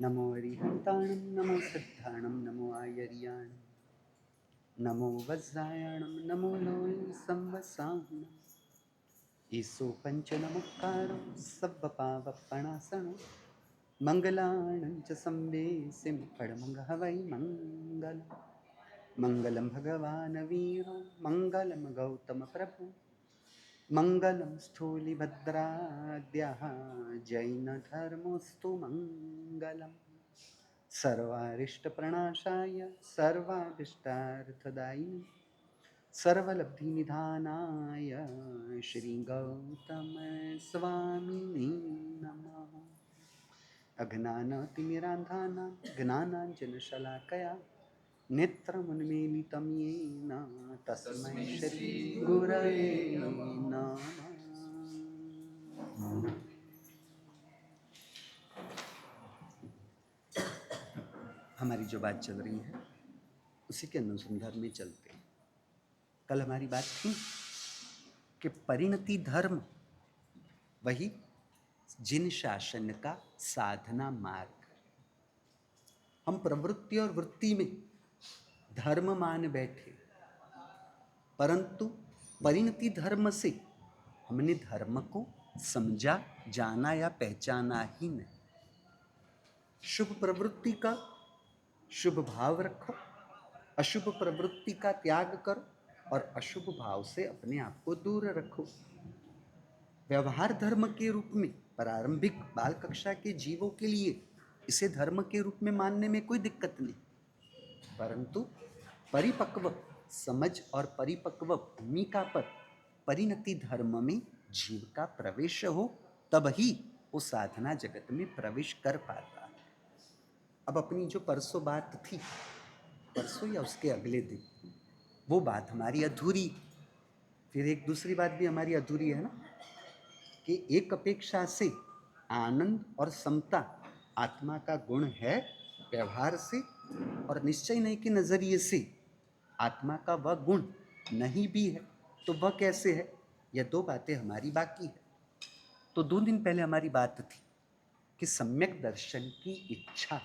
नमो हरिहन्ताणं नमो सिद्धाणं नमो आयर्याणं नमो वज्रायणं नमो लोल संवसानं ईसो पञ्चनमुक्कारो सब्बपावपणासनो मङ्गलानं च संवेसिं फडमङ्गहवै मङ्गलम् मङ्गलं भगवान् वीरो मङ्गलं गौतमप्रभु मङ्गलं स्थूलिभद्राद्यः जैनधर्मोऽस्तु मङ्गलम् सर्वारिष्टप्रणाशाय सर्वाभिष्टार्थदायिने सर्वलब्धिनिधानाय श्रीगौतमस्वामिने नमः। अज्ञानातिमिरान्धानां ज्ञानाञ्जनशलाकया नेत्रमुन्मीलितं येन तस्मै श्रीगुरवे नमः। हमारी जो बात चल रही है उसी के अनुसंधान में चलते हैं। कल हमारी बात थी कि परिणति धर्म वही जिन शासन का साधना मार्ग। हम प्रवृत्ति और वृत्ति में धर्म मान बैठे, परंतु परिणति धर्म से हमने धर्म को समझा, जाना या पहचाना ही नहीं। शुभ प्रवृत्ति का शुभ भाव रखो, अशुभ प्रवृत्ति का त्याग करो और अशुभ भाव से अपने आप को दूर रखो। व्यवहार धर्म के रूप में प्रारंभिक बाल कक्षा के जीवों के लिए इसे धर्म के रूप में मानने में कोई दिक्कत नहीं, परंतु परिपक्व समझ और परिपक्व भूमिका पर परिणति धर्म में जीव का प्रवेश हो, तब ही वो साधना जगत में प्रवेश कर पाता है। अब अपनी जो परसों बात थी, परसों या उसके अगले दिन, वो बात हमारी अधूरी। फिर एक दूसरी बात भी हमारी अधूरी है ना, कि एक अपेक्षा से आनंद और समता आत्मा का गुण है व्यवहार से, और निश्चय नहीं के नजरिए से आत्मा का वह गुण नहीं भी है, तो वह कैसे है? यह दो बातें हमारी बाकी है। तो 2 दिन पहले हमारी बात थी कि सम्यक दर्शन की इच्छा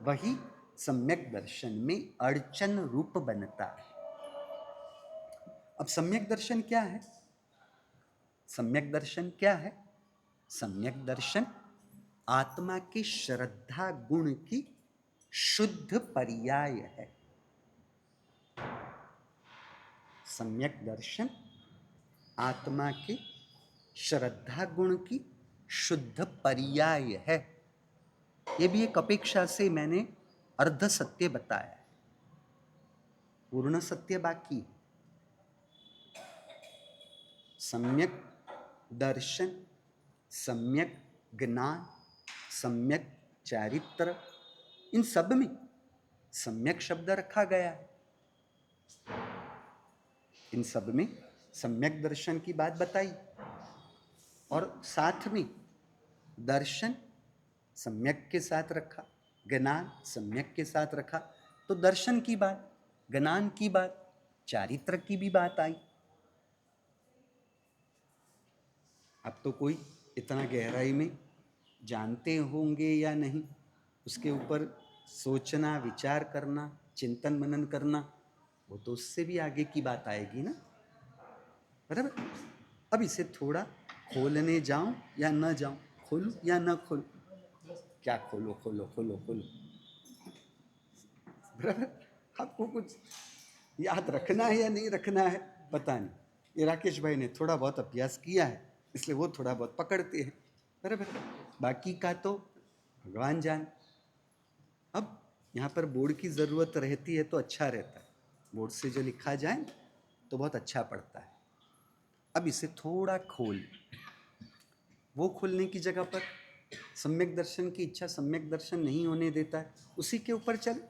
वही सम्यक दर्शन में अड़चन रूप बनता है। अब सम्यक दर्शन क्या है? सम्यक दर्शन क्या है? सम्यक दर्शन आत्मा के श्रद्धा गुण की शुद्ध पर्याय है। सम्यक दर्शन आत्मा के श्रद्धा गुण की शुद्ध पर्याय है। यह भी एक अपेक्षा से मैंने अर्ध सत्य बताया है, पूर्ण सत्य बाकी। सम्यक दर्शन, सम्यक ज्ञान, सम्यक चारित्र, इन सब में सम्यक शब्द रखा गया है। इन सब में सम्यक दर्शन की बात बताई, और साथ में दर्शन सम्यक के साथ रखा, ज्ञान सम्यक के साथ रखा। तो दर्शन की बात, ज्ञान की बात, चारित्र की भी बात आई। अब तो कोई इतना गहराई में जानते होंगे या नहीं, उसके ऊपर सोचना, विचार करना, चिंतन मनन करना, वो तो उससे भी आगे की बात आएगी ना, बराबर। अब इसे थोड़ा खोलने जाऊं या न जाऊं, खोलूं या न खोलूं? क्या खोलो खोलो खोलो खोलो, बराबर। आपको कुछ याद रखना है या नहीं रखना है पता नहीं। ये राकेश भाई ने थोड़ा बहुत अभ्यास किया है, इसलिए वो थोड़ा बहुत पकड़ते हैं, बराबर। बाकी का तो भगवान जान। अब यहाँ पर बोर्ड की ज़रूरत रहती है तो अच्छा रहता है, बोर्ड से जो लिखा जाए तो बहुत अच्छा पड़ता है। अब इसे थोड़ा खोल, वो खोलने की जगह पर सम्यक दर्शन की इच्छा सम्यक दर्शन नहीं होने देता है, उसी के ऊपर चल।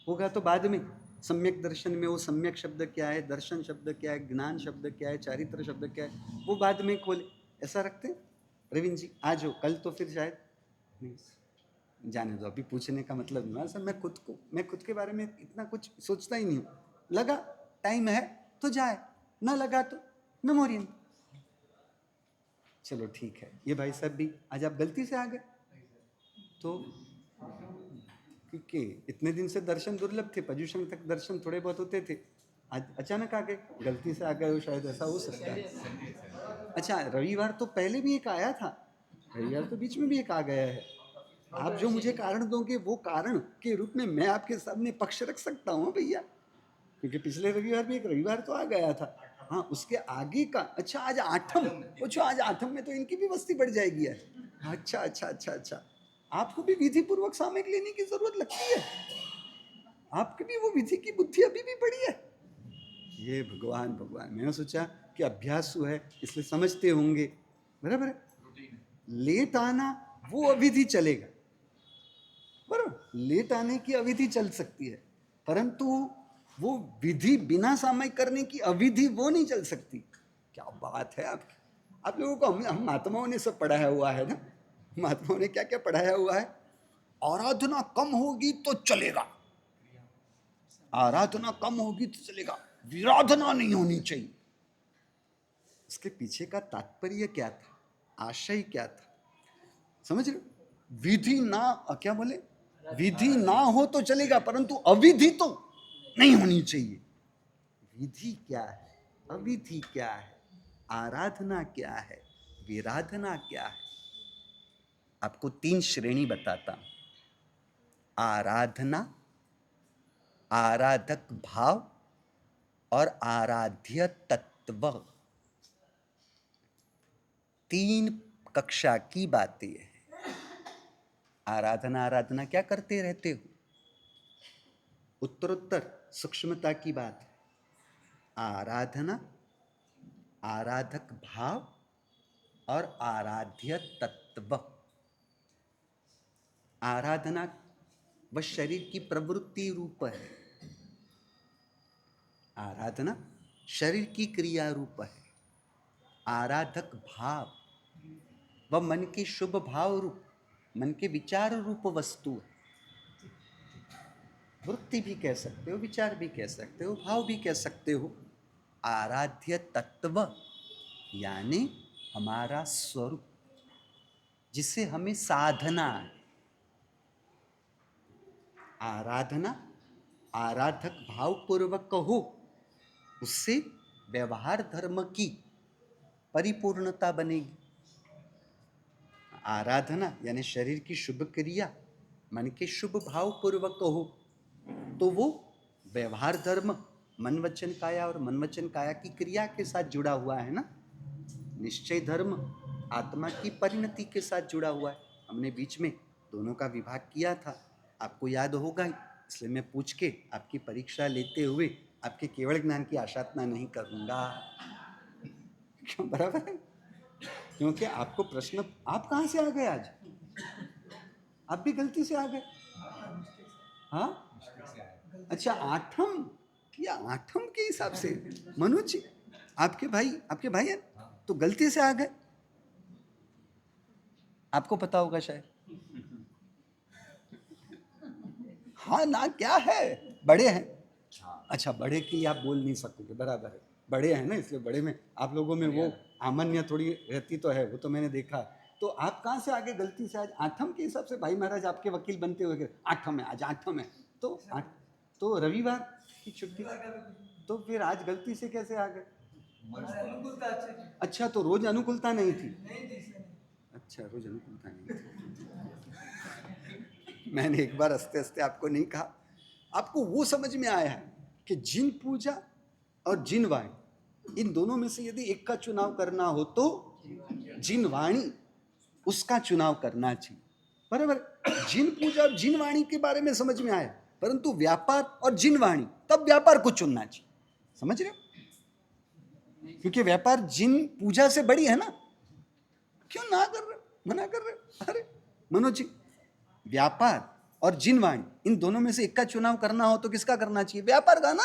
होगा तो बाद में सम्यक दर्शन में वो सम्यक शब्द क्या है, दर्शन शब्द क्या है, ज्ञान शब्द क्या है, चारित्र शब्द क्या है, वो बाद में खोले। ऐसा रखते हैं? प्रवीण जी आज हो, कल तो फिर शायद नहीं, जाने दो, अभी पूछने का मतलब नहीं। सर मैं खुद के बारे में इतना कुछ सोचता ही नहीं हूँ। लगा टाइम है तो जाए, ना लगा तो मेमोरियम। चलो ठीक है। ये भाई साहब भी आज आप गलती से आ गए, तो क्योंकि इतने दिन से दर्शन दुर्लभ थे, पर्युषण तक दर्शन थोड़े बहुत होते थे, आज अचानक आ गए, गलती से आ गए हो शायद, ऐसा हो सकता है। अच्छा, रविवार तो पहले भी एक आया था, रविवार तो बीच में भी एक आ गया है। आप जो मुझे कारण दोगे वो कारण के रूप में मैं आपके सामने पक्ष रख सकता हूँ भैया, क्योंकि पिछले रविवार भी एक रविवार तो आ गया था। हाँ, उसके आगे का, अच्छा आज आठम, पूछो आज आठम में तो इनकी भी बस्ती बढ़ जाएगी यार। अच्छा अच्छा अच्छा अच्छा, आपको भी विधि पूर्वक सामयिक लेने की जरूरत लगती है, आपकी भी वो विधि की बुद्धि अभी भी पड़ी है। ये भगवान भगवान, मैंने सोचा कि अभ्यासु है इसलिए समझते होंगे, बराबर है। लेट आना वो अविधि चलेगा, बराबर, लेट आने की अविधि चल सकती है, परंतु वो विधि बिना सामयिक करने की अविधि वो नहीं चल सकती। क्या बात है आपकी, आप लोगों को हम महात्माओं ने सब पढ़ाया हुआ है ना, महात्माओं ने क्या क्या पढ़ाया हुआ है। आराधना कम होगी तो चलेगा, आराधना कम होगी तो चलेगा, विराधना नहीं होनी चाहिए। इसके पीछे का तात्पर्य क्या था, आशय क्या था, समझ रहे? विधि ना, क्या बोले, विधि ना हो तो चलेगा परंतु अविधि तो नहीं होनी चाहिए। विधि क्या है, अविधि क्या है, आराधना क्या है, विराधना क्या है। आपको 3 श्रेणी बताता हूं। आराधना, आराधक भाव और आराध्य तत्व, 3 कक्षा की बातें हैं। आराधना, आराधना क्या करते रहते हो, उत्तरोत्तर सूक्ष्मता की बात है। आराधना, आराधक भाव और आराध्य तत्व। आराधना वह शरीर की प्रवृत्ति रूप है, आराधना शरीर की क्रिया रूप है। आराधक भाव वह मन के शुभ भाव रूप, मन के विचार रूप वस्तु है। वृत्ति भी कह सकते हो, विचार भी कह सकते हो, भाव भी कह सकते हो। आराध्य तत्व यानी हमारा स्वरूप, जिसे हमें साधना है। आराधना आराधक भाव पूर्वक हो, उससे व्यवहार धर्म की परिपूर्णता बनेगी। आराधना यानी शरीर की शुभ क्रिया मन के शुभ भाव पूर्वक हो, तो वो व्यवहार धर्म मन वचन काया और मन वचन काया की क्रिया के साथ जुड़ा हुआ है ना। निश्चय धर्म आत्मा की परिणति के साथ जुड़ा हुआ है। हमने बीच में दोनों का विभाग किया था, आपको याद होगा ही, इसलिए मैं पूछ के आपकी परीक्षा लेते हुए आपके केवल ज्ञान की आशातना नहीं करूंगा। क्यों, बराबर है, क्योंकि आपको प्रश्न, आप कहाँ से आ गए आज, आप भी गलती से आ गए। हाँ, अच्छा, आठम या आठम के हिसाब से मनोज जी, आपके भाई हैं तो गलती से आ गए, आपको पता होगा शायद। हाँ ना, क्या है, बड़े हैं। अच्छा, बड़े की आप बोल नहीं सकोगे, बराबर है, बड़े हैं ना, इसलिए बड़े में आप लोगों में वो आमन्य थोड़ी रहती तो है, वो तो मैंने देखा। तो आप कहाँ से आगे गलती से आज आठम के हिसाब से, भाई महाराज आपके वकील बनते हुए आठम है, आज आठम है, तो रविवार की छुट्टी, तो फिर आज गलती से कैसे आ गए। अच्छा, तो रोज अनुकूलता नहीं थी। अच्छा, रोज अनुकूलता नहीं थी। मैंने एक बार हंसते हंसते आपको नहीं कहा, आपको वो समझ में आया है कि जिन पूजा और जिन वाणी, इन दोनों में से यदि एक का चुनाव करना हो तो जिन वाणी, उसका चुनाव करना चाहिए, बराबर। जिन पूजा और जिन वाणी के बारे में समझ में आया, परंतु व्यापार और जिन वाणी, तब व्यापार को चुनना चाहिए, समझ रहे हो, क्योंकि व्यापार जिन पूजा से बड़ी है ना। क्यों ना कर रहे, मना कर रहे, अरे मनोज जी, व्यापार और जिन वाणी, इन दोनों में से एक का चुनाव करना हो तो किसका करना चाहिए, व्यापार का ना।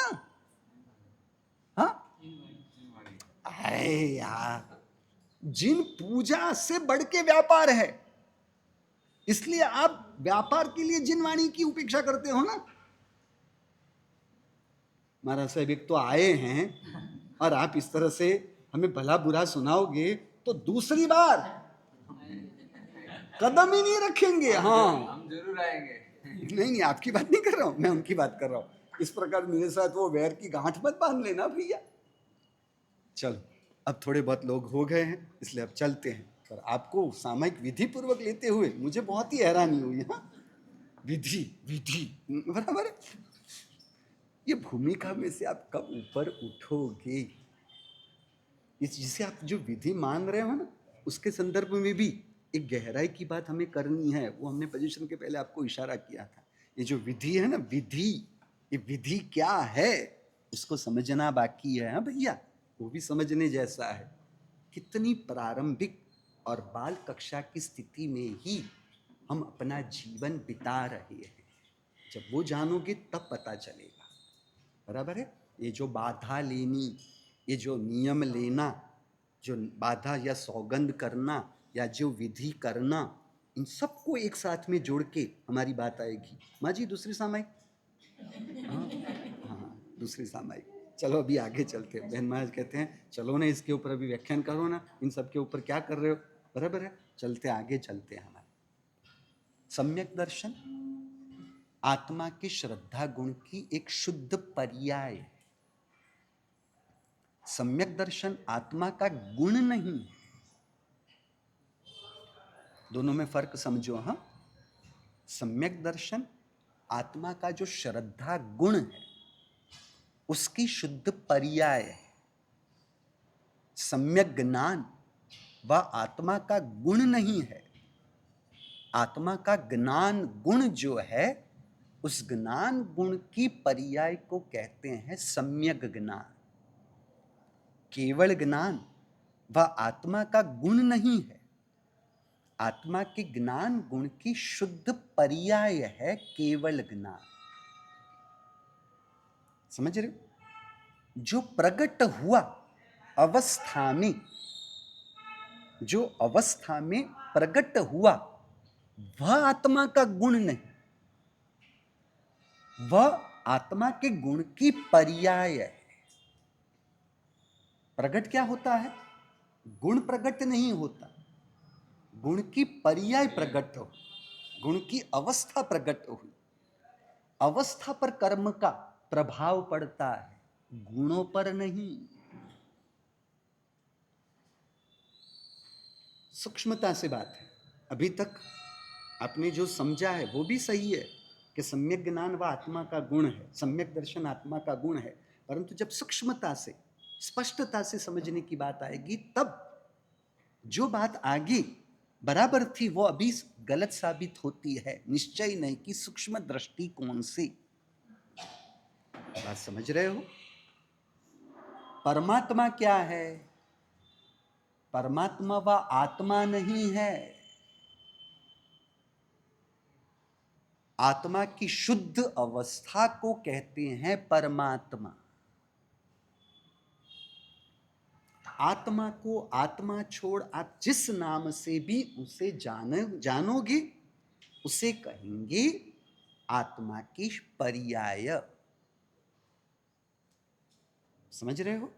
हाँ, अरे यार, जिन पूजा से बढ़ के व्यापार है, इसलिए आप व्यापार के लिए जिन वाणी की उपेक्षा करते हो ना। महाराज साहब एक तो आए हैं और आप इस तरह से हमें भला बुरा सुनाओगे तो दूसरी बार कदम ही नहीं रखेंगे। हाँ, हम जरूर आएंगे। नहीं, आपकी बात नहीं कर रहा हूं, मैं उनकी बात कर रहा हूं। इस प्रकार मेरे साथ वो वैर की गांठ मत बांध लेना भैया। चलो, अब थोड़े बहुत लोग हो गए हैं, इसलिए अब चलते हैं। पर आपको सामयिक विधि पूर्वक लेते हुए मुझे बहुत ही हैरानी हुई। हाँ, विधि विधि बराबर है। ये भूमिका में से आप कब ऊपर उठोगे? इस जिसे आप जो विधि मान रहे हो ना, उसके संदर्भ में भी एक गहराई की बात हमें करनी है। वो हमने पोजीशन के पहले आपको इशारा किया था। ये जो विधि है ना, विधि, ये विधि क्या है उसको समझना बाकी है। हाँ भैया, वो भी समझने जैसा है। कितनी प्रारंभिक और बाल कक्षा की स्थिति में ही हम अपना जीवन बिता रहे हैं। जब वो जानोगे तब पता चलेगा। बराबर है। ये जो बाधा लेनी, ये जो नियम लेना, जो बाधा या सौगंध करना या जो विधि करना, इन सबको एक साथ में जोड़ के हमारी बात आएगी। माँ जी, दूसरी सामायिक। हाँ हाँ, दूसरी सामायिक। चलो अभी आगे चलते हैं। बहन महाराज कहते हैं चलो ना, इसके ऊपर अभी व्याख्यान करो ना, इन सब के ऊपर क्या कर रहे हो। बराबर है, चलते आगे चलते हैं। हमारे सम्यक दर्शन आत्मा की श्रद्धा गुण की एक शुद्ध पर्याय है। सम्यक दर्शन आत्मा का गुण नहीं, दोनों में फर्क समझो। हाँ, सम्यक दर्शन आत्मा का जो श्रद्धा गुण है उसकी शुद्ध पर्याय है। सम्यक ज्ञान वह आत्मा का गुण नहीं है। आत्मा का ज्ञान गुण जो है, उस ज्ञान गुण की पर्याय को कहते हैं सम्यक ज्ञान। केवल ज्ञान वह आत्मा का गुण नहीं है। आत्मा के ज्ञान गुण की शुद्ध पर्याय है केवल ज्ञान। समझ रहे हो? जो प्रकट हुआ अवस्था में, जो अवस्था में प्रकट हुआ, वह आत्मा का गुण नहीं, वह आत्मा के गुण की पर्याय है। प्रकट क्या होता है? गुण प्रकट नहीं होता, गुण की पर्याय प्रकट हो, गुण की अवस्था प्रकट हुई। अवस्था पर कर्म का प्रभाव पड़ता है, गुणों पर नहीं। सूक्ष्मता से बात है। अभी तक आपने जो समझा है वो भी सही है कि सम्यक ज्ञान व आत्मा का गुण है, सम्यक दर्शन आत्मा का गुण है। परंतु जब सूक्ष्मता से, स्पष्टता से समझने की बात आएगी, तब जो बात आगे बराबर थी वो अभी गलत साबित होती है। निश्चय नहीं कि सूक्ष्म दृष्टिकोण से। बात समझ रहे हो? परमात्मा क्या है? परमात्मा व आत्मा नहीं है। आत्मा की शुद्ध अवस्था को कहते हैं परमात्मा। आत्मा को आत्मा छोड़ आप जिस नाम से भी उसे जानोगे, उसे कहेंगे आत्मा की पर्याय। समझ रहे हो?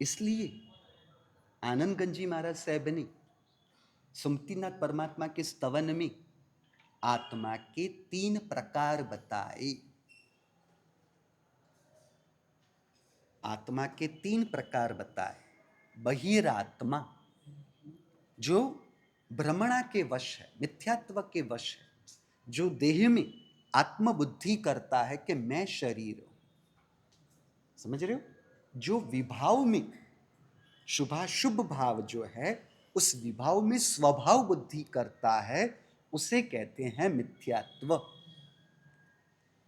इसलिए आनंद गंजी महाराज साहब ने सुमतिनाथ परमात्मा के स्तवन में आत्मा के 3 प्रकार बताए। आत्मा के 3 प्रकार बताए। बहिरात्मा, जो भ्रमणा के वश है, मिथ्यात्व के वश है, जो देह में आत्मबुद्धि करता है कि मैं शरीर हूं। समझ रहे हो? जो विभाव में शुभाशुभ भाव जो है, उस विभाव में स्वभाव बुद्धि करता है, उसे कहते हैं मिथ्यात्व।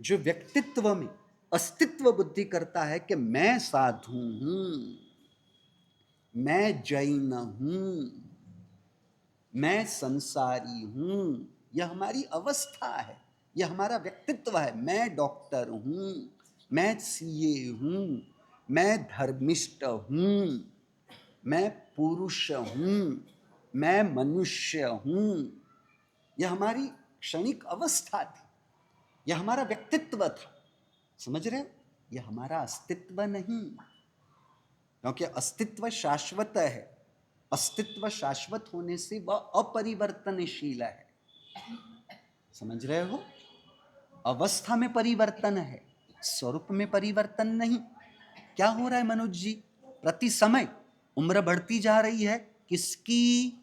जो व्यक्तित्व में अस्तित्व बुद्धि करता है कि मैं साधु हूं, मैं जैन हूं, मैं संसारी हूं, यह हमारी अवस्था है, यह हमारा व्यक्तित्व है। मैं डॉक्टर हूं, मैं सीए हूं, मैं धर्मिष्ठ हूं, मैं पुरुष हूं, मैं मनुष्य हूं। यह हमारी क्षणिक अवस्था थी, यह हमारा व्यक्तित्व था। समझ रहे हो? यह हमारा अस्तित्व नहीं, क्योंकि अस्तित्व शाश्वत है, अस्तित्व शाश्वत होने से वह अपरिवर्तनशील है। समझ रहे हो? अवस्था में परिवर्तन है, स्वरूप में परिवर्तन नहीं। क्या हो रहा है मनोज जी? प्रति समय उम्र बढ़ती जा रही है। किसकी?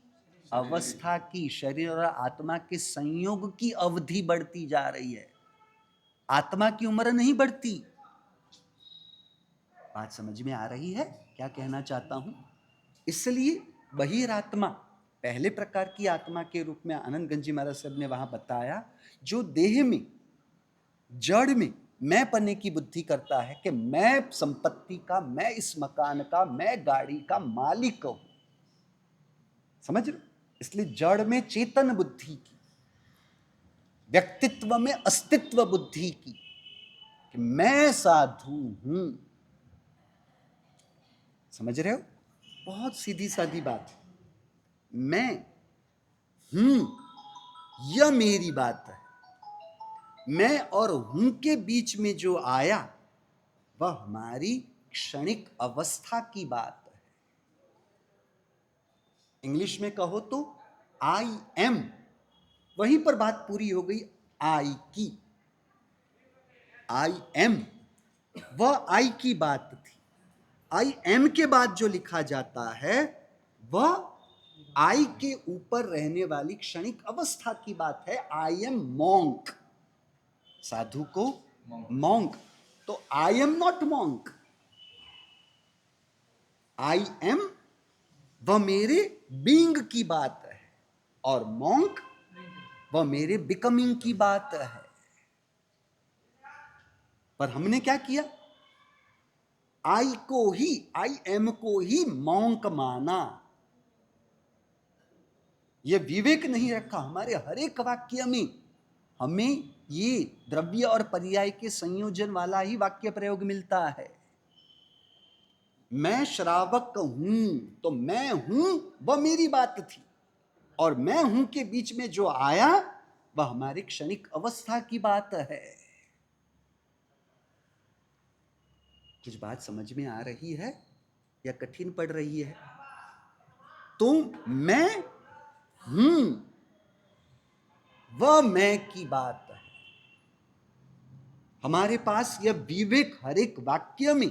अवस्था की। शरीर और आत्मा के संयोग की अवधि बढ़ती जा रही है, आत्मा की उम्र नहीं बढ़ती। बात समझ में आ रही है क्या कहना चाहता हूं? इसलिए बहिरात्मा पहले प्रकार की आत्मा के रूप में आनंद गंजी महाराज साहब ने वहां बताया, जो देह में जड़ में मैं पने की बुद्धि करता है कि मैं संपत्ति का, मैं इस मकान का, मैं गाड़ी का मालिक हूं। समझ लो? इसलिए जड़ में चेतन बुद्धि की, व्यक्तित्व में अस्तित्व बुद्धि की, कि मैं साधु हूं। समझ रहे हो? बहुत सीधी सादी बात है। मैं हूं, यह मेरी बात है। मैं और हूं के बीच में जो आया वह हमारी क्षणिक अवस्था की बात है। इंग्लिश में कहो तो आई एम, वहीं पर बात पूरी हो गई आई की। आई एम, वह आई की बात थी। आई एम के बाद जो लिखा जाता है वह आई के ऊपर रहने वाली क्षणिक अवस्था की बात है। आई एम मॉन्क, साधु को मॉन्क। तो I am not monk, I am वह मेरे बीइंग की बात है, और मॉन्क वह मेरे बिकमिंग की बात है। पर हमने क्या किया? आई को ही, आई एम को ही मॉन्क माना। यह विवेक नहीं रखा। हमारे हर एक वाक्य में हमें ये द्रव्य और पर्याय के संयोजन वाला ही वाक्य प्रयोग मिलता है। मैं श्रावक हूं, तो मैं हूं वह मेरी बात थी, और मैं हूं के बीच में जो आया वह हमारी क्षणिक अवस्था की बात है। कुछ बात समझ में आ रही है या कठिन पड़ रही है? तो मैं हूं वह मैं की बात है। हमारे पास यह विवेक हर एक वाक्य में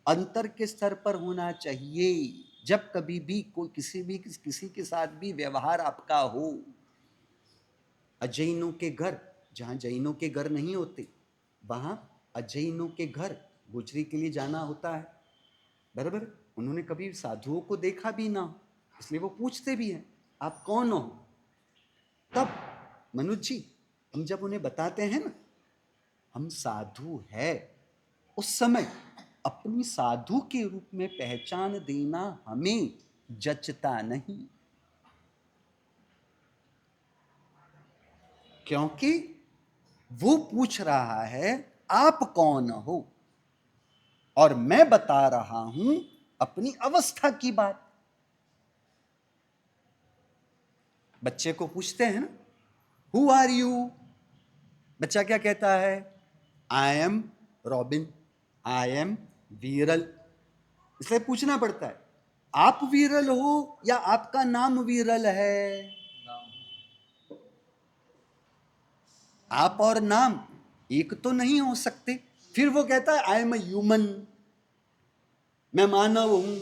अंतर के स्तर पर होना चाहिए। जब कभी भी कोई किसी के साथ भी व्यवहार आपका हो, अजैनों के घर, जहां जैनों के घर नहीं होते वहां अजैनों के घर गुजरी के लिए जाना होता है, बराबर। उन्होंने कभी साधुओं को देखा भी ना हो, इसलिए वो पूछते भी हैं आप कौन हो। तब मनुज जी हम जब उन्हें बताते हैं ना हम साधु है, उस समय अपनी साधु के रूप में पहचान देना हमें जचता नहीं, क्योंकि वो पूछ रहा है आप कौन हो, और मैं बता रहा हूं अपनी अवस्था की बात। बच्चे को पूछते हैं ना हु आर यू, बच्चा क्या कहता है? I am robin, I am वीरल। इसलिए पूछना पड़ता है आप वीरल हो या आपका नाम वीरल है? आप और नाम एक तो नहीं हो सकते। फिर वो कहता है आई एम अ ह्यूमन, मैं मानव हूं।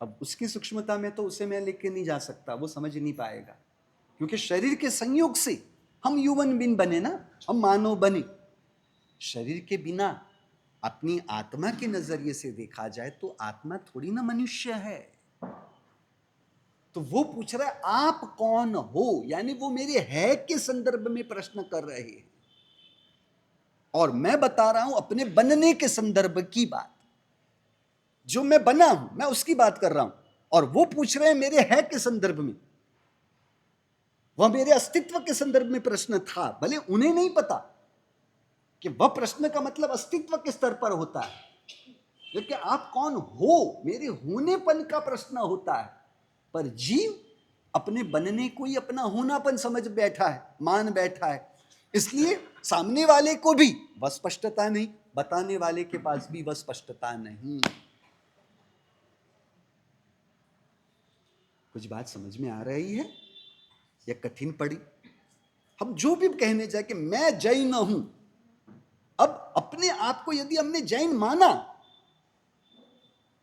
अब उसकी सूक्ष्मता में तो उसे मैं लेके नहीं जा सकता, वो समझ नहीं पाएगा, क्योंकि शरीर के संयोग से हम ह्यूमन बीइंग बने ना, हम मानव बने। शरीर के बिना अपनी आत्मा के नजरिए से देखा जाए तो आत्मा थोड़ी ना मनुष्य है। तो वो पूछ रहा है आप कौन हो, यानी वो मेरे है के संदर्भ में प्रश्न कर रहे हैं, और मैं बता रहा हूं अपने बनने के संदर्भ की बात। जो मैं बना हूं मैं उसकी बात कर रहा हूं, और वो पूछ रहे हैं मेरे है के संदर्भ में। वह मेरे अस्तित्व के संदर्भ में प्रश्न था, भले उन्हें नहीं पता कि वह प्रश्न का मतलब अस्तित्व के स्तर पर होता है, क्योंकि आप कौन हो मेरे होनेपन का प्रश्न होता है। पर जीव अपने बनने को ही अपना होनापन समझ बैठा है, मान बैठा है। इसलिए सामने वाले को भी वह स्पष्टता नहीं, बताने वाले के पास भी वह स्पष्टता नहीं। कुछ बात समझ में आ रही है या कठिन पड़ी? हम जो भी कहने जाए कि मैं जैन हूं, अब अपने आप को यदि हमने जैन माना,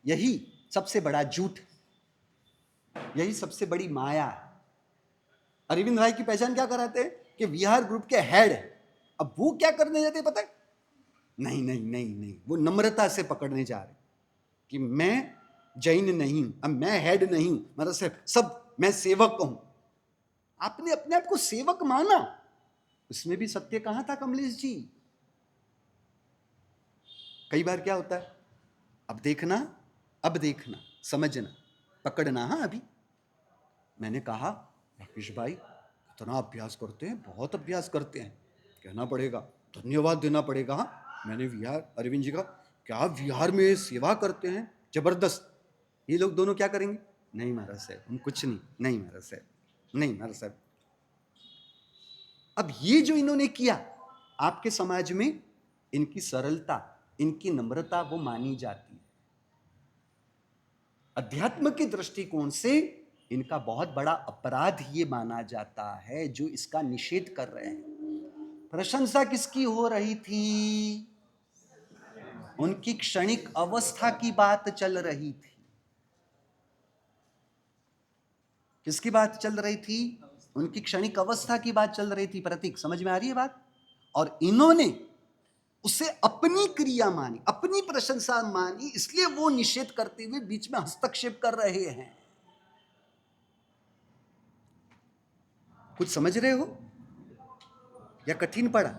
यही सबसे बड़ा झूठ, यही सबसे बड़ी माया है। अरविंद भाई की पहचान क्या कराते हैं कि विहार ग्रुप के हेड है। अब वो क्या करने जाते पता है? नहीं नहीं नहीं नहीं, वो नम्रता से पकड़ने जा रहे कि मैं जैन नहीं, अब मैं हेड नहीं हूं, मतलब सब मैं सेवक हूं। आपने अपने आप को सेवक माना, उसमें भी सत्य कहां था कमलेश जी? कई बार क्या होता है, अब देखना समझना पकड़ना। हाँ, अभी मैंने कहा राकेश भाई इतना अभ्यास करते हैं, बहुत अभ्यास करते हैं, कहना पड़ेगा, धन्यवाद देना पड़ेगा। हाँ, मैंने विहार अरविंद जी का, क्या विहार में सेवा करते हैं, जबरदस्त। ये लोग दोनों क्या करेंगे? नहीं महाराज साहब, हम कुछ नहीं महाराज साहब, नहीं महाराज साहब। अब ये जो इन्होंने किया, आपके समाज में इनकी सरलता, इनकी नम्रता वो मानी जाती है। अध्यात्म के दृष्टिकोण से इनका बहुत बड़ा अपराध ये माना जाता है जो इसका निषेध कर रहे हैं। प्रशंसा किसकी हो रही थी? उनकी क्षणिक अवस्था की बात चल रही थी। किसकी बात चल रही थी? उनकी क्षणिक अवस्था की बात चल रही थी। प्रतीक, समझ में आ रही है बात? और इन्होंने उसे अपनी क्रिया मानी, अपनी प्रशंसा मानी, इसलिए वो निषेध करते हुए बीच में हस्तक्षेप कर रहे हैं। कुछ समझ रहे हो या कठिन पड़ा?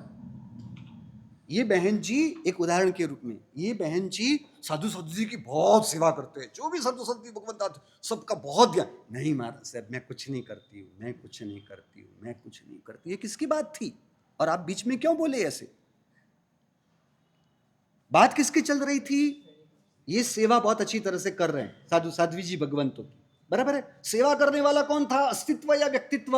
ये बहन जी एक उदाहरण के रूप में, ये बहन जी साधु साधु जी की बहुत सेवा करते हैं, जो भी साधु साधु भगवंत आते सबका बहुत ज्ञान। नहीं महाराज साहब, मैं कुछ नहीं करती हूँ, मैं कुछ नहीं करती हूँ, मैं कुछ नहीं करती। ये किसकी बात थी? और आप बीच में क्यों बोले ऐसे? बात किसकी चल रही थी? ये सेवा बहुत अच्छी तरह से कर रहे हैं साधु साध्वी जी भगवंतों की, बराबर है। सेवा करने वाला कौन था? अस्तित्व या व्यक्तित्व?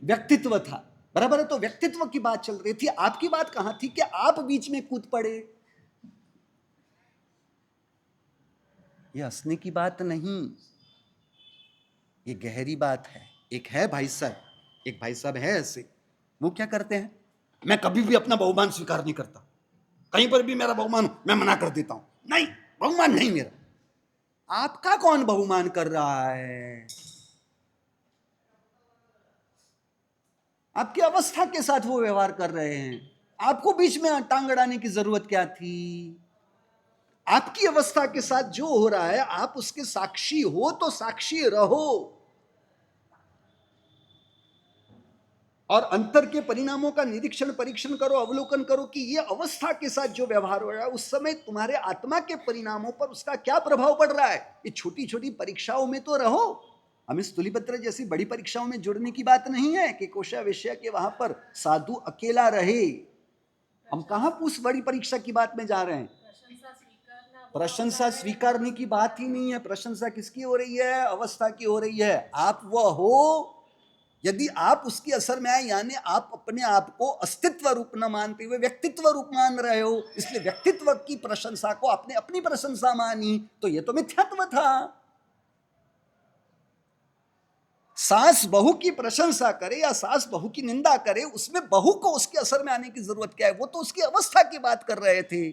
व्यक्तित्व था, बराबर है। तो व्यक्तित्व की बात चल रही थी। आपकी बात कहां थी कि आप बीच में कूद पड़े? ये हंसने की बात नहीं, ये गहरी बात है। एक है भाई साहब, एक भाई साहब है ऐसे, वो क्या करते हैं, मैं कभी भी अपना बहुमान स्वीकार नहीं करता, कहीं पर भी मेरा बहुमान मैं मना कर देता हूं, नहीं बहुमान नहीं मेरा। आपका कौन बहुमान कर रहा है? आपकी अवस्था के साथ वो व्यवहार कर रहे हैं। आपको बीच में टांग अड़ाने की जरूरत क्या थी? आपकी अवस्था के साथ जो हो रहा है, आप उसके साक्षी हो तो साक्षी रहो, और अंतर के परिणामों का निरीक्षण परीक्षण करो, अवलोकन करो कि ये अवस्था के साथ जो व्यवहार हो रहा है उस समय तुम्हारे आत्मा के परिणामों पर उसका क्या प्रभाव पड़ रहा है। ये छोटी छोटी परीक्षाओं में तो रहो। हम इस तुलिपत्र जैसी बड़ी परीक्षाओं में जुड़ने की बात नहीं है कि कोशावेश्या के वहां पर साधु अकेला रहे। हम कहां उस बड़ी परीक्षा की बात में जा रहे हैं? प्रशंसा स्वीकारने की बात ही नहीं है। प्रशंसा किसकी हो रही है? अवस्था की हो रही है। आप वह हो, यदि आप उसकी असर में आए, यानी आप अपने आप को अस्तित्व रूप न मानते हुए व्यक्तित्व रूप मान रहे हो, इसलिए व्यक्तित्व की प्रशंसा को आपने अपनी प्रशंसा मानी, तो यह तो मिथ्यात्व था। सास बहू की प्रशंसा करे या सास बहू की निंदा करे, उसमें बहू को उसके असर में आने की जरूरत क्या है? वो तो उसकी अवस्था की बात कर रहे थे।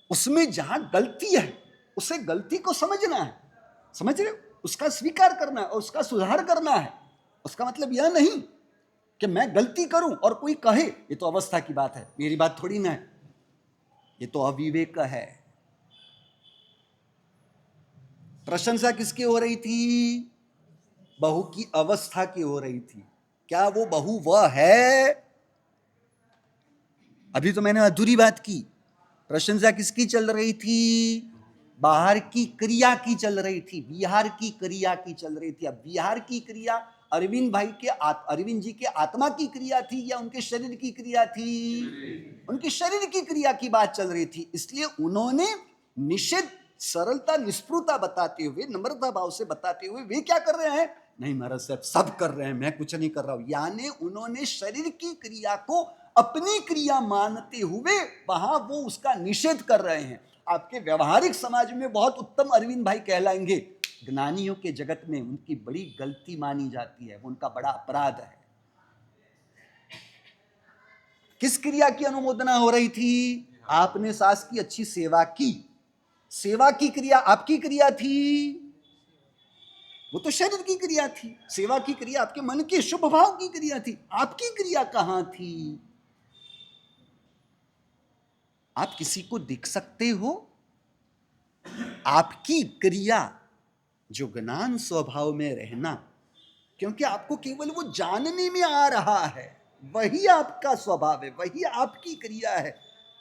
उसमें जहां गलती है उसे गलती को समझना है, समझ रहे हो? उसका स्वीकार करना है और उसका सुधार करना है। उसका मतलब यह नहीं कि मैं गलती करूं और कोई कहे ये तो अवस्था की बात है, मेरी बात थोड़ी ना है, ये तो अविवेक है। प्रशंसा किसकी हो रही थी? बहू की अवस्था की हो रही थी। क्या वो बहू वह है? अभी तो मैंने अधूरी बात की। प्रशंसा किसकी चल रही थी? बाहर की क्रिया की चल रही थी, विहार की क्रिया की चल रही थी। अब विहार की क्रिया अरविंद भाई के अरविंद जी के आत्मा की क्रिया थी या उनके शरीर की क्रिया थी? उनके शरीर की क्रिया की बात चल रही थी। इसलिए उन्होंने निषेध, सरलता, निष्पृहता बताते हुए, नम्रता भाव से बताते हुए वे क्या कर रहे हैं? नहीं महाराज साहब, सब कर रहे हैं, मैं कुछ नहीं कर रहा हूं। यानी उन्होंने शरीर की क्रिया को अपनी क्रिया मानते हुए वहां वो उसका निषेध कर रहे हैं। आपके व्यवहारिक समाज में बहुत उत्तम अरविंद भाई कहलाएंगे, ज्ञानियों के जगत में उनकी बड़ी गलती मानी जाती है, वो उनका बड़ा अपराध है। किस क्रिया की अनुमोदना हो रही थी? आपने सास की अच्छी सेवा की, सेवा की क्रिया आपकी क्रिया थी, वो तो शरीर की क्रिया थी। सेवा की क्रिया आपके मन के शुभ भाव की क्रिया थी, आपकी क्रिया कहां थी? आप किसी को दिख सकते हो? आपकी क्रिया जो ज्ञान स्वभाव में रहना, क्योंकि आपको केवल वो जानने में आ रहा है, वही आपका स्वभाव है, वही आपकी क्रिया है।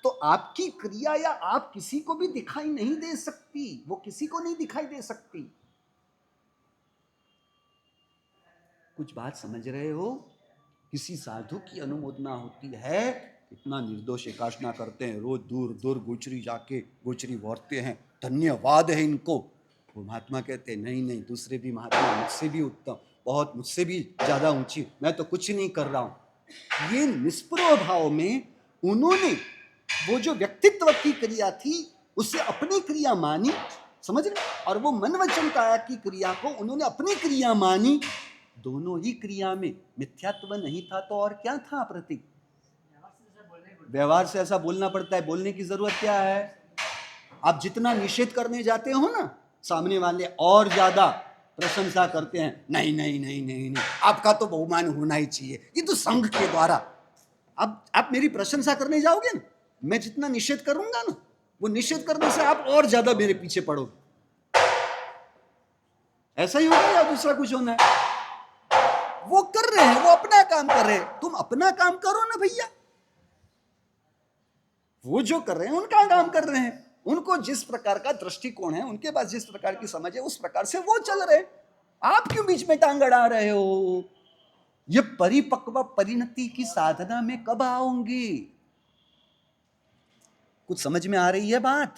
तो आपकी क्रिया या आप किसी को भी दिखाई नहीं दे सकती, वो किसी को नहीं दिखाई दे सकती। कुछ बात समझ रहे हो? किसी साधु की अनुमोदना होती है, इतना निर्दोष एकाशना करते हैं, रोज दूर दूर गोचरी जाके गोचरी वारते हैं, धन्यवाद है इनको। वो महात्मा कहते हैं नहीं नहीं, दूसरे भी महात्मा मुझसे भी उत्तम, बहुत मुझसे भी ज्यादा ऊंची, मैं तो कुछ नहीं कर रहा हूं। ये निष्प्रभ भाव में उन्होंने वो जो व्यक्तित्व की क्रिया थी उससे अपनी क्रिया मानी, समझ रहे? और वो मन वचन काया की क्रिया को उन्होंने अपनी क्रिया मानी। दोनों ही क्रिया में मिथ्यात्व नहीं था तो और क्या था प्रतीक? व्यवहार से ऐसा बोलना पड़ता है। बोलने की जरूरत क्या है? आप जितना निषेध करने जाते हो ना, सामने वाले और ज्यादा प्रशंसा करते हैं, नहीं नहीं नहीं नहीं नहीं, आपका तो बहुमान होना ही चाहिए, ये तो संघ के द्वारा। अब आप मेरी प्रशंसा करने जाओगे ना, मैं जितना निषेध करूंगा ना, वो निषेध करने से आप और ज्यादा मेरे पीछे पड़ोगे। ऐसा ही होगा या दूसरा कुछ होना है? वो कर रहे हैं, वो अपना काम कर रहे हैं, तुम अपना काम करो ना भैया। वो जो कर रहे हैं उनका काम कर रहे हैं, उनको जिस प्रकार का दृष्टिकोण है, उनके पास जिस प्रकार की समझ है, उस प्रकार से वो चल रहे हैं। आप क्यों बीच में टांग अड़ा रहे हो? ये परिपक्व परिणति की साधना में कब आओगे? कुछ समझ में आ रही है बात?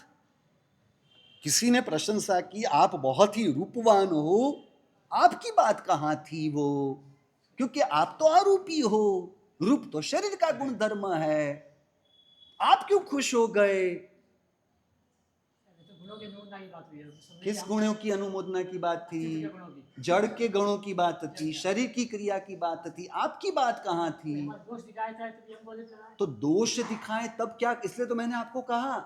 किसी ने प्रशंसा की, आप बहुत ही रूपवान हो, आपकी बात कहां थी वो? क्योंकि आप तो अरूपी हो, रूप तो शरीर का गुण धर्म है। आप क्यों खुश हो गए? किस गुणों की अनुमोदना की बात थी? जड़ के गुणों की बात थी, शरीर की क्रिया की बात थी, आपकी बात कहां थी? तो दोष दिखाए तब क्या? इसलिए तो मैंने आपको कहा,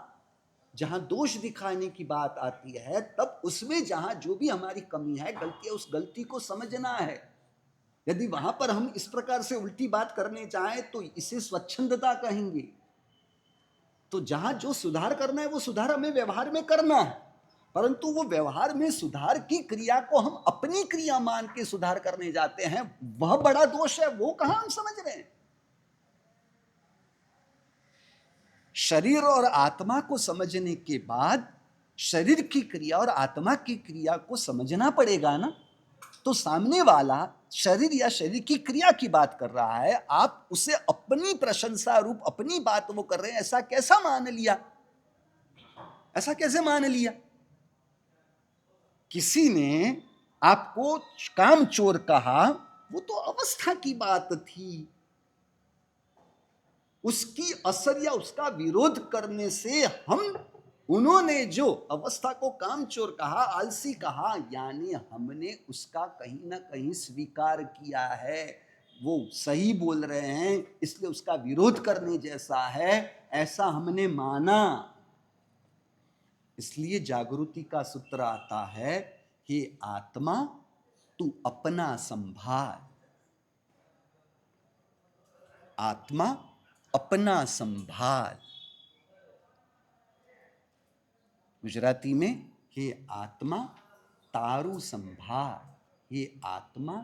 जहां दोष दिखाने की बात आती है तब उसमें जहां जो भी हमारी कमी है, गलती है, उस गलती को समझना है। यदि वहां पर हम इस प्रकार से उल्टी बात करने चाहें तो इसे स्वच्छंदता कहेंगे। तो जहां जो सुधार करना है वो सुधार हमें व्यवहार में करना है, परंतु वो व्यवहार में सुधार की क्रिया को हम अपनी क्रिया मान के सुधार करने जाते हैं, वह बड़ा दोष है। वो कहां हम समझ रहे हैं? शरीर और आत्मा को समझने के बाद शरीर की क्रिया और आत्मा की क्रिया को समझना पड़ेगा ना। तो सामने वाला शरीर या शरीर की क्रिया की बात कर रहा है, आप उसे अपनी प्रशंसा रूप अपनी बात वो कर रहे हैं, ऐसा कैसा मान लिया? ऐसा कैसे मान लिया? किसी ने आपको काम चोर कहा, वो तो अवस्था की बात थी। उसकी असर या उसका विरोध करने से हम, उन्होंने जो अवस्था को कामचोर कहा, आलसी कहा, यानी हमने उसका कहीं ना कहीं स्वीकार किया है। वो सही बोल रहे हैं इसलिए उसका विरोध करने जैसा है, ऐसा हमने माना। इसलिए जागृति का सूत्र आता है, हे आत्मा तू अपना संभाल। आत्मा अपना संभाल। गुजराती में, हे आत्मा तारू संभाल, हे आत्मा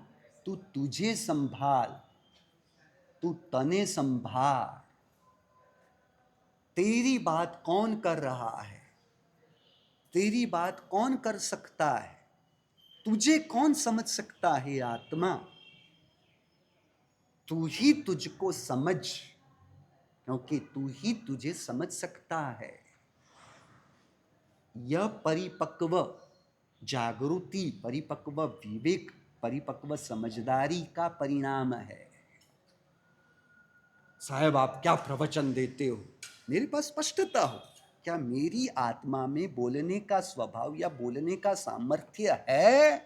तू तुझे संभाल, तू तने संभाल। तेरी बात कौन कर रहा है? तेरी बात कौन कर सकता है? तुझे कौन समझ सकता है? आत्मा तू ही तुझको समझ, क्योंकि तू ही तुझे समझ सकता है। यह परिपक्व जागृति, परिपक्व विवेक, परिपक्व समझदारी का परिणाम है। साहब आप क्या प्रवचन देते हो? मेरे पास स्पष्टता हो, क्या मेरी आत्मा में बोलने का स्वभाव या बोलने का सामर्थ्य है?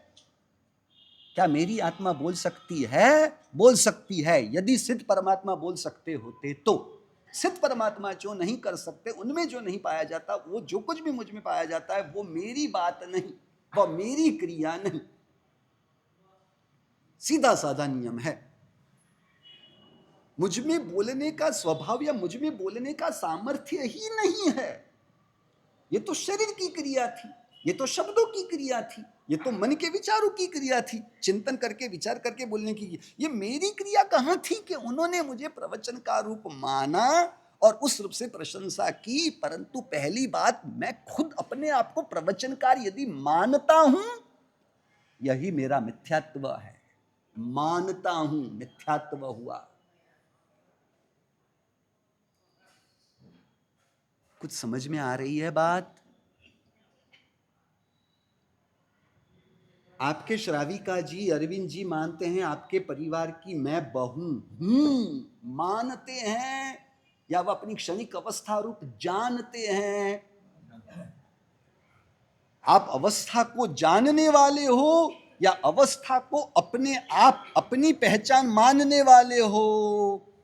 क्या मेरी आत्मा बोल सकती है? बोल सकती है। यदि सिद्ध परमात्मा बोल सकते होते तो सिद्ध परमात्मा जो नहीं कर सकते, उनमें जो नहीं पाया जाता, वो जो कुछ भी मुझ में पाया जाता है वो मेरी बात नहीं, वो मेरी क्रिया नहीं। सीधा साधा नियम है। मुझ में बोलने का स्वभाव या मुझ में बोलने का सामर्थ्य ही नहीं है। ये तो शरीर की क्रिया थी, ये तो शब्दों की क्रिया थी, ये तो मन के विचारों की क्रिया थी, चिंतन करके विचार करके बोलने की। ये मेरी क्रिया कहाँ थी कि उन्होंने मुझे प्रवचन का रूप माना और उस रूप से प्रशंसा की। परंतु पहली बात, मैं खुद अपने आप को प्रवचनकार यदि मानता हूं, यही मेरा मिथ्यात्व है। मानता हूं, मिथ्यात्व हुआ। कुछ समझ में आ रही है बात? आपके श्राविका जी, अरविंद जी मानते हैं आपके परिवार की मैं बहू हूं, मानते हैं, या वह अपनी क्षणिक अवस्था रूप जानते हैं? आप अवस्था को जानने वाले हो या अवस्था को अपने आप अपनी पहचान मानने वाले हो?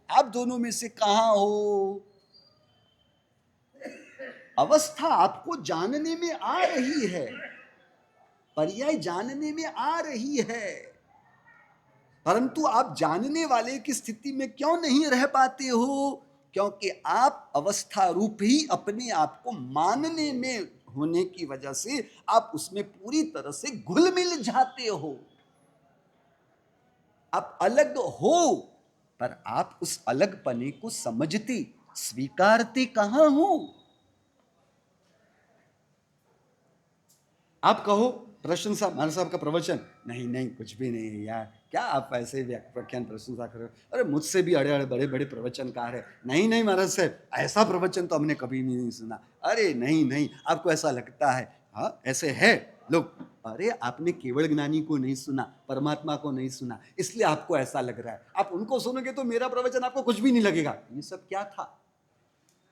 आप दोनों में से कहां हो? अवस्था आपको जानने में आ रही है, पर्याय जानने में आ रही है, परंतु आप जानने वाले की स्थिति में क्यों नहीं रह पाते हो? क्योंकि आप अवस्था रूप ही अपने आप को मानने में होने की वजह से आप उसमें पूरी तरह से घुल मिल जाते हो। आप अलग हो, पर आप उस अलग पने को समझते, स्वीकारते कहां हो? आप कहो प्रशंसा, महाराज साहब का प्रवचन, नहीं नहीं कुछ भी नहीं यार, क्या आप ऐसे व्याख्यान प्रशंसा कर रहे हो? अरे मुझसे भी अड़े अड़े बड़े बड़े प्रवचनकार है। नहीं नहीं महाराज साहब, ऐसा प्रवचन तो हमने कभी नहीं सुना। अरे नहीं नहीं, आपको ऐसा लगता है। हाँ ऐसे है लोग। अरे आपने केवल ज्ञानी को नहीं सुना, परमात्मा को नहीं सुना, इसलिए आपको ऐसा लग रहा है। आप उनको सुनोगे तो मेरा प्रवचन आपको कुछ भी नहीं लगेगा। ये सब क्या था?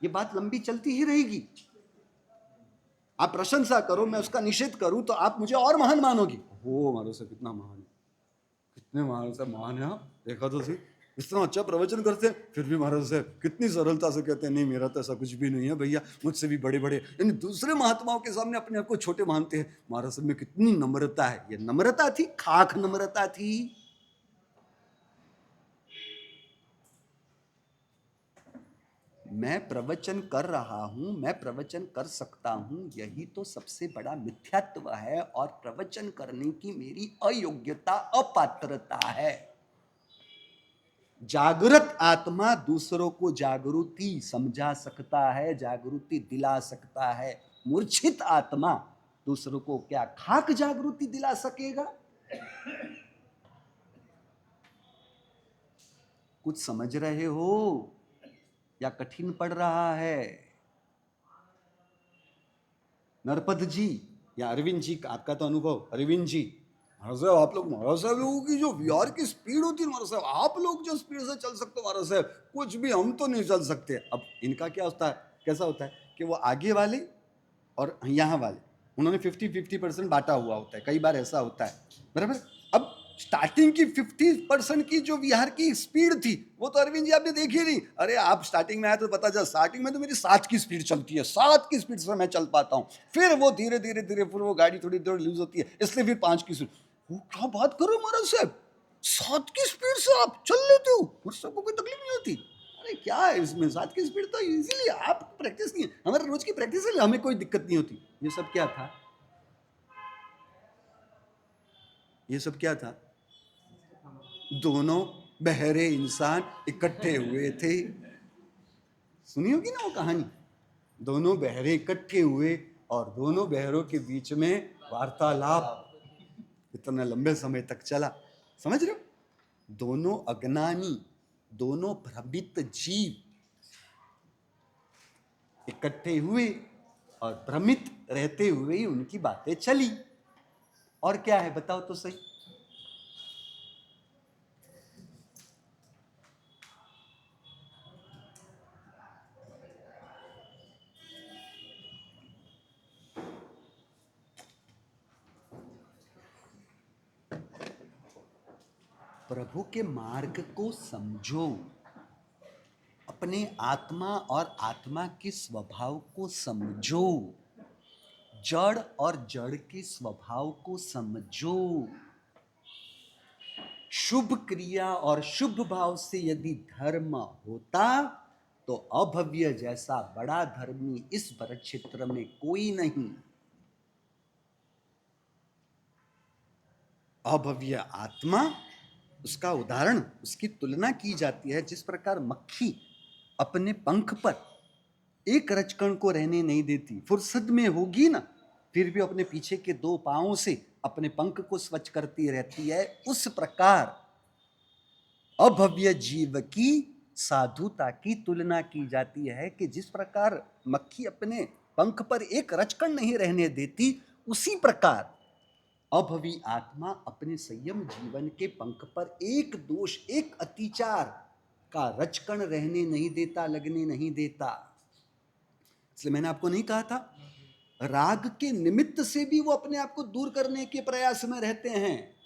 ये बात लंबी चलती ही रहेगी। आप प्रशंसा करो, मैं उसका निषेध करूं तो आप मुझे और महान मानोगे। हो महाराज साहब कितना महान है, कितने महाराज साहब महान है। देखा तो सही, इतना अच्छा प्रवचन करते हैं, फिर भी महाराज साहब कितनी सरलता से कहते हैं नहीं मेरा तो ऐसा कुछ भी नहीं है भैया, मुझसे भी बड़े बड़े, यानी दूसरे महात्माओं के सामने अपने आप को छोटे मानते हैं। महाराज साहब में कितनी नम्रता है। ये नम्रता थी, खाक नम्रता थी। मैं प्रवचन कर रहा हूं, मैं प्रवचन कर सकता हूं, यही तो सबसे बड़ा मिथ्यात्व है और प्रवचन करने की मेरी अयोग्यता, अपात्रता है। जागृत आत्मा दूसरों को जागृति समझा सकता है, जागृति दिला सकता है। मूर्छित आत्मा दूसरों को क्या खाक जागृति दिला सकेगा? कुछ समझ रहे हो या कठिन पड़ रहा है? नरपत जी या अरविंद जी, आपका तो अनुभव। अरविंद जी, महाराज साहब आप लोग, महाराज साहब लोगों की जो विहार की स्पीड होती है महाराज साहब, आप लोग जो स्पीड से चल सकते हो महाराज साहब, कुछ भी हम तो नहीं चल सकते। अब इनका क्या होता है, कैसा होता है कि वो आगे वाले और यहाँ वाले, उन्होंने 50-50% बांटा हुआ होता है। कई बार ऐसा होता है, बराबर। अब स्टार्टिंग की 50% की जो विहार की स्पीड थी वो तो अरविंद जी आपने देखी नहीं। अरे आप स्टार्टिंग में आए तो पता चला, स्टार्टिंग में तो मेरी 7 की स्पीड चलती है, 7 की स्पीड से मैं चल पाता हूँ। फिर वो धीरे धीरे धीरे फिर वो गाड़ी थोड़ी थोड़ी लूज होती है, इसलिए फिर 5 की स्पीड। वो क्या बात करो महाराज साहब, 7 की स्पीड से आप चल लेते हो, मुझ सबको कोई तकलीफ नहीं होती। अरे क्या है इसमें, 7 की स्पीड तो इजीली, आप प्रैक्टिस नहीं है, हमारे रोज की प्रैक्टिस है, हमें कोई दिक्कत नहीं होती। ये सब क्या था? ये सब क्या था? दोनों बहरे इंसान इकट्ठे हुए थे। सुनी होगी ना वो कहानी, दोनों बहरे इकट्ठे हुए और दोनों बहरों के बीच में वार्तालाप इतना लंबे समय तक चला। समझ रहे हो? दोनों अज्ञानी, दोनों भ्रमित जीव इकट्ठे हुए और भ्रमित रहते हुए ही उनकी बातें चली। और क्या है बताओ तो सही? प्रभु के मार्ग को समझो, अपने आत्मा और आत्मा के स्वभाव को समझो, जड़ और जड़ के स्वभाव को समझो। शुभ क्रिया और शुभ भाव से यदि धर्म होता तो अभव्य जैसा बड़ा धर्मी इस भरत क्षेत्र में कोई नहीं। अभव्य आत्मा, उसका उदाहरण, उसकी तुलना की जाती है जिस प्रकार मक्खी अपने पंख पर एक रजकण को रहने नहीं देती, फुर्सत में होगी ना, फिर भी अपने पीछे के दो पांवों से अपने पंख को स्वच्छ करती रहती है। उस प्रकार अभव्य जीव की साधुता की तुलना की जाती है कि जिस प्रकार मक्खी अपने पंख पर एक रजकण नहीं रहने देती, उसी प्रकार अभवी आत्मा अपने संयम जीवन के पंख पर एक दोष, एक अतिचार का रजकण रहने नहीं देता, लगने नहीं देता। इसलिए मैंने आपको नहीं कहा था, राग के निमित्त से भी वो अपने आप को दूर करने के प्रयास में रहते हैं।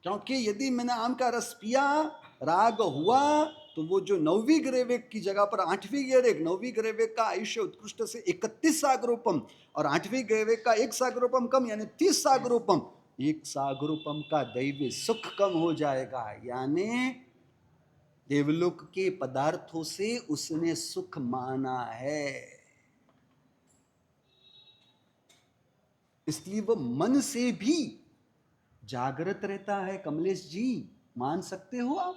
क्योंकि यदि मैंने आम का रस पिया, राग हुआ, तो वो जो 9वीं ग्रेवेक की जगह पर 8वीं ग्रेवेक, 9वीं ग्रेवेक का आयुष्य उत्कृष्ट से 31 सागरोपम और 8वीं ग्रेवेक का 1 सागरोपम कम, यानी 30 सागरोपम, 1 सागरोपम का दैवी सुख कम हो जाएगा। यानी देवलोक के पदार्थों से उसने सुख माना है, इसलिए वो मन से भी जागृत रहता है। कमलेश जी, मान सकते हो आप?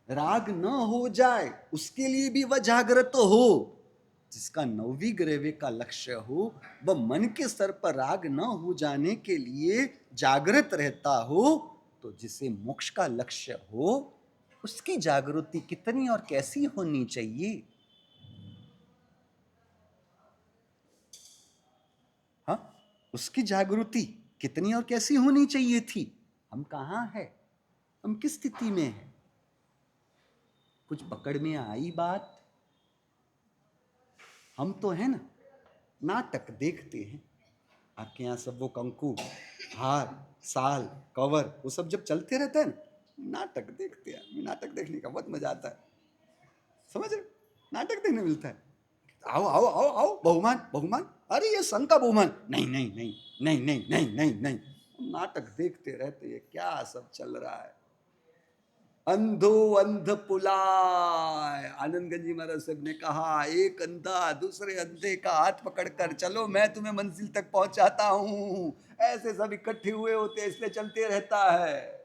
राग न हो जाए उसके लिए भी वह जागृत हो। जिसका 9वीं ग्रेवेक का लक्ष्य हो, वह मन के स्तर पर राग न हो जाने के लिए जागृत रहता हो, तो जिसे मोक्ष का लक्ष्य हो उसकी जागृति कितनी और कैसी होनी चाहिए? हाँ, उसकी जागृति कितनी और कैसी होनी चाहिए थी? हम कहाँ हैं? हम किस स्थिति में हैं? कुछ पकड़ में आई बात? हम तो है ना, नाटक देखते हैं। आपके यहाँ सब वो कंकु, हार, साल, कवर, वो सब जब चलते रहते हैं ना, नाटक देखते हैं। नाटक देखने का बहुत मजा आता है, समझ रहे? नाटक देखने मिलता है। आओ आओ आओ आओ, बहुमान बहुमान, अरे ये संघ का बहुमान, नहीं नहीं नहीं नहीं नहीं नहीं नहीं नहीं। नाटक देखते रहते हैं, क्या सब चल रहा है। अंधो अंध पुलाय, आनंदगंज जी महाराज साहब ने कहा, एक अंधा दूसरे अंधे का हाथ पकड़कर चलो मैं तुम्हें मंजिल तक पहुंचाता हूं। ऐसे सब इकट्ठे हुए होते, इसलिए चलते रहता है।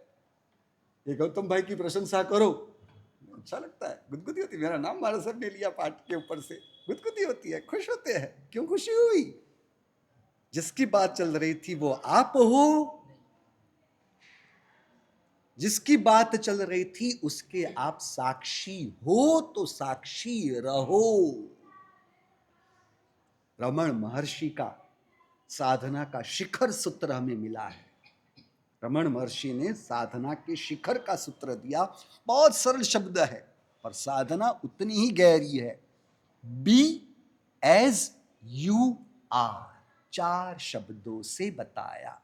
ये गौतम भाई की प्रशंसा करो, अच्छा लगता है, गुदगुदी होती। मेरा नाम महाराज साहब ने लिया पाठ के ऊपर से, गुदगुदी होती है, खुश होते हैं। क्यों खुशी हुई? जिसकी बात चल रही थी वो आप हो, जिसकी बात चल रही थी उसके आप साक्षी हो, तो साक्षी रहो। रमण महर्षि का साधना का शिखर सूत्र हमें मिला है। रमण महर्षि ने साधना के शिखर का सूत्र दिया। बहुत सरल शब्द है, पर साधना उतनी ही गहरी है। बी एज यू आर, 4 शब्दों से बताया।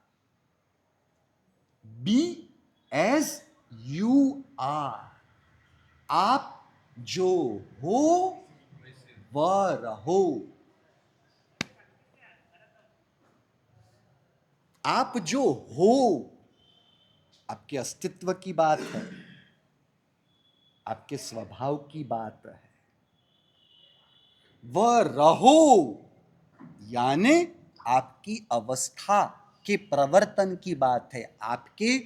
बी एज यू आर, आप जो हो वह रहो। आप जो हो, आपके अस्तित्व की बात है, आपके स्वभाव की बात है। वह रहो यानी आपकी अवस्था के प्रवर्तन की बात है, आपके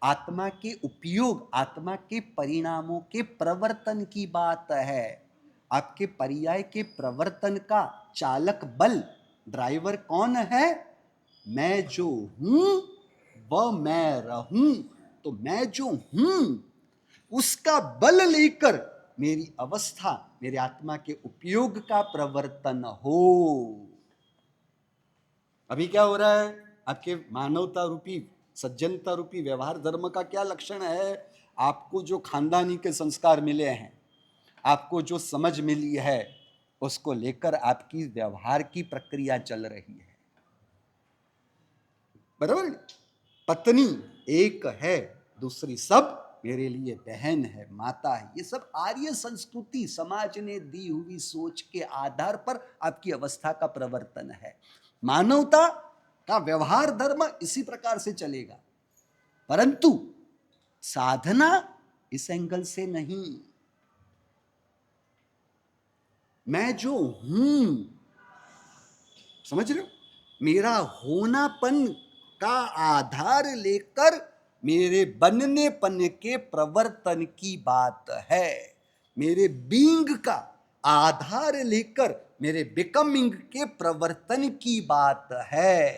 आत्मा के उपयोग, आत्मा के परिणामों के प्रवर्तन की बात है। आपके पर्याय के प्रवर्तन का चालक बल, ड्राइवर कौन है? मैं जो हूं वह मैं रहूं। तो मैं जो हूं उसका बल लेकर मेरी अवस्था, मेरे आत्मा के उपयोग का प्रवर्तन हो। अभी क्या हो रहा है? आपके मानवता रूपी, सज्जनता रूपी व्यवहार धर्म का क्या लक्षण है? आपको जो खानदानी के संस्कार मिले हैं, आपको जो समझ मिली है, उसको लेकर आपकी व्यवहार की प्रक्रिया चल रही है। बराबर? पत्नी एक है, दूसरी सब मेरे लिए बहन है, माता है। ये सब आर्य संस्कृति, समाज ने दी हुई सोच के आधार पर आपकी अवस्था का प्रवर्तन है। मानवता का व्यवहार धर्म इसी प्रकार से चलेगा, परंतु साधना इस एंगल से नहीं। मैं जो हूं, समझ रहे हो, मेरा होनापन का आधार लेकर मेरे बननेपन के प्रवर्तन की बात है। मेरे बीइंग का आधार लेकर मेरे बिकमिंग के प्रवर्तन की बात है।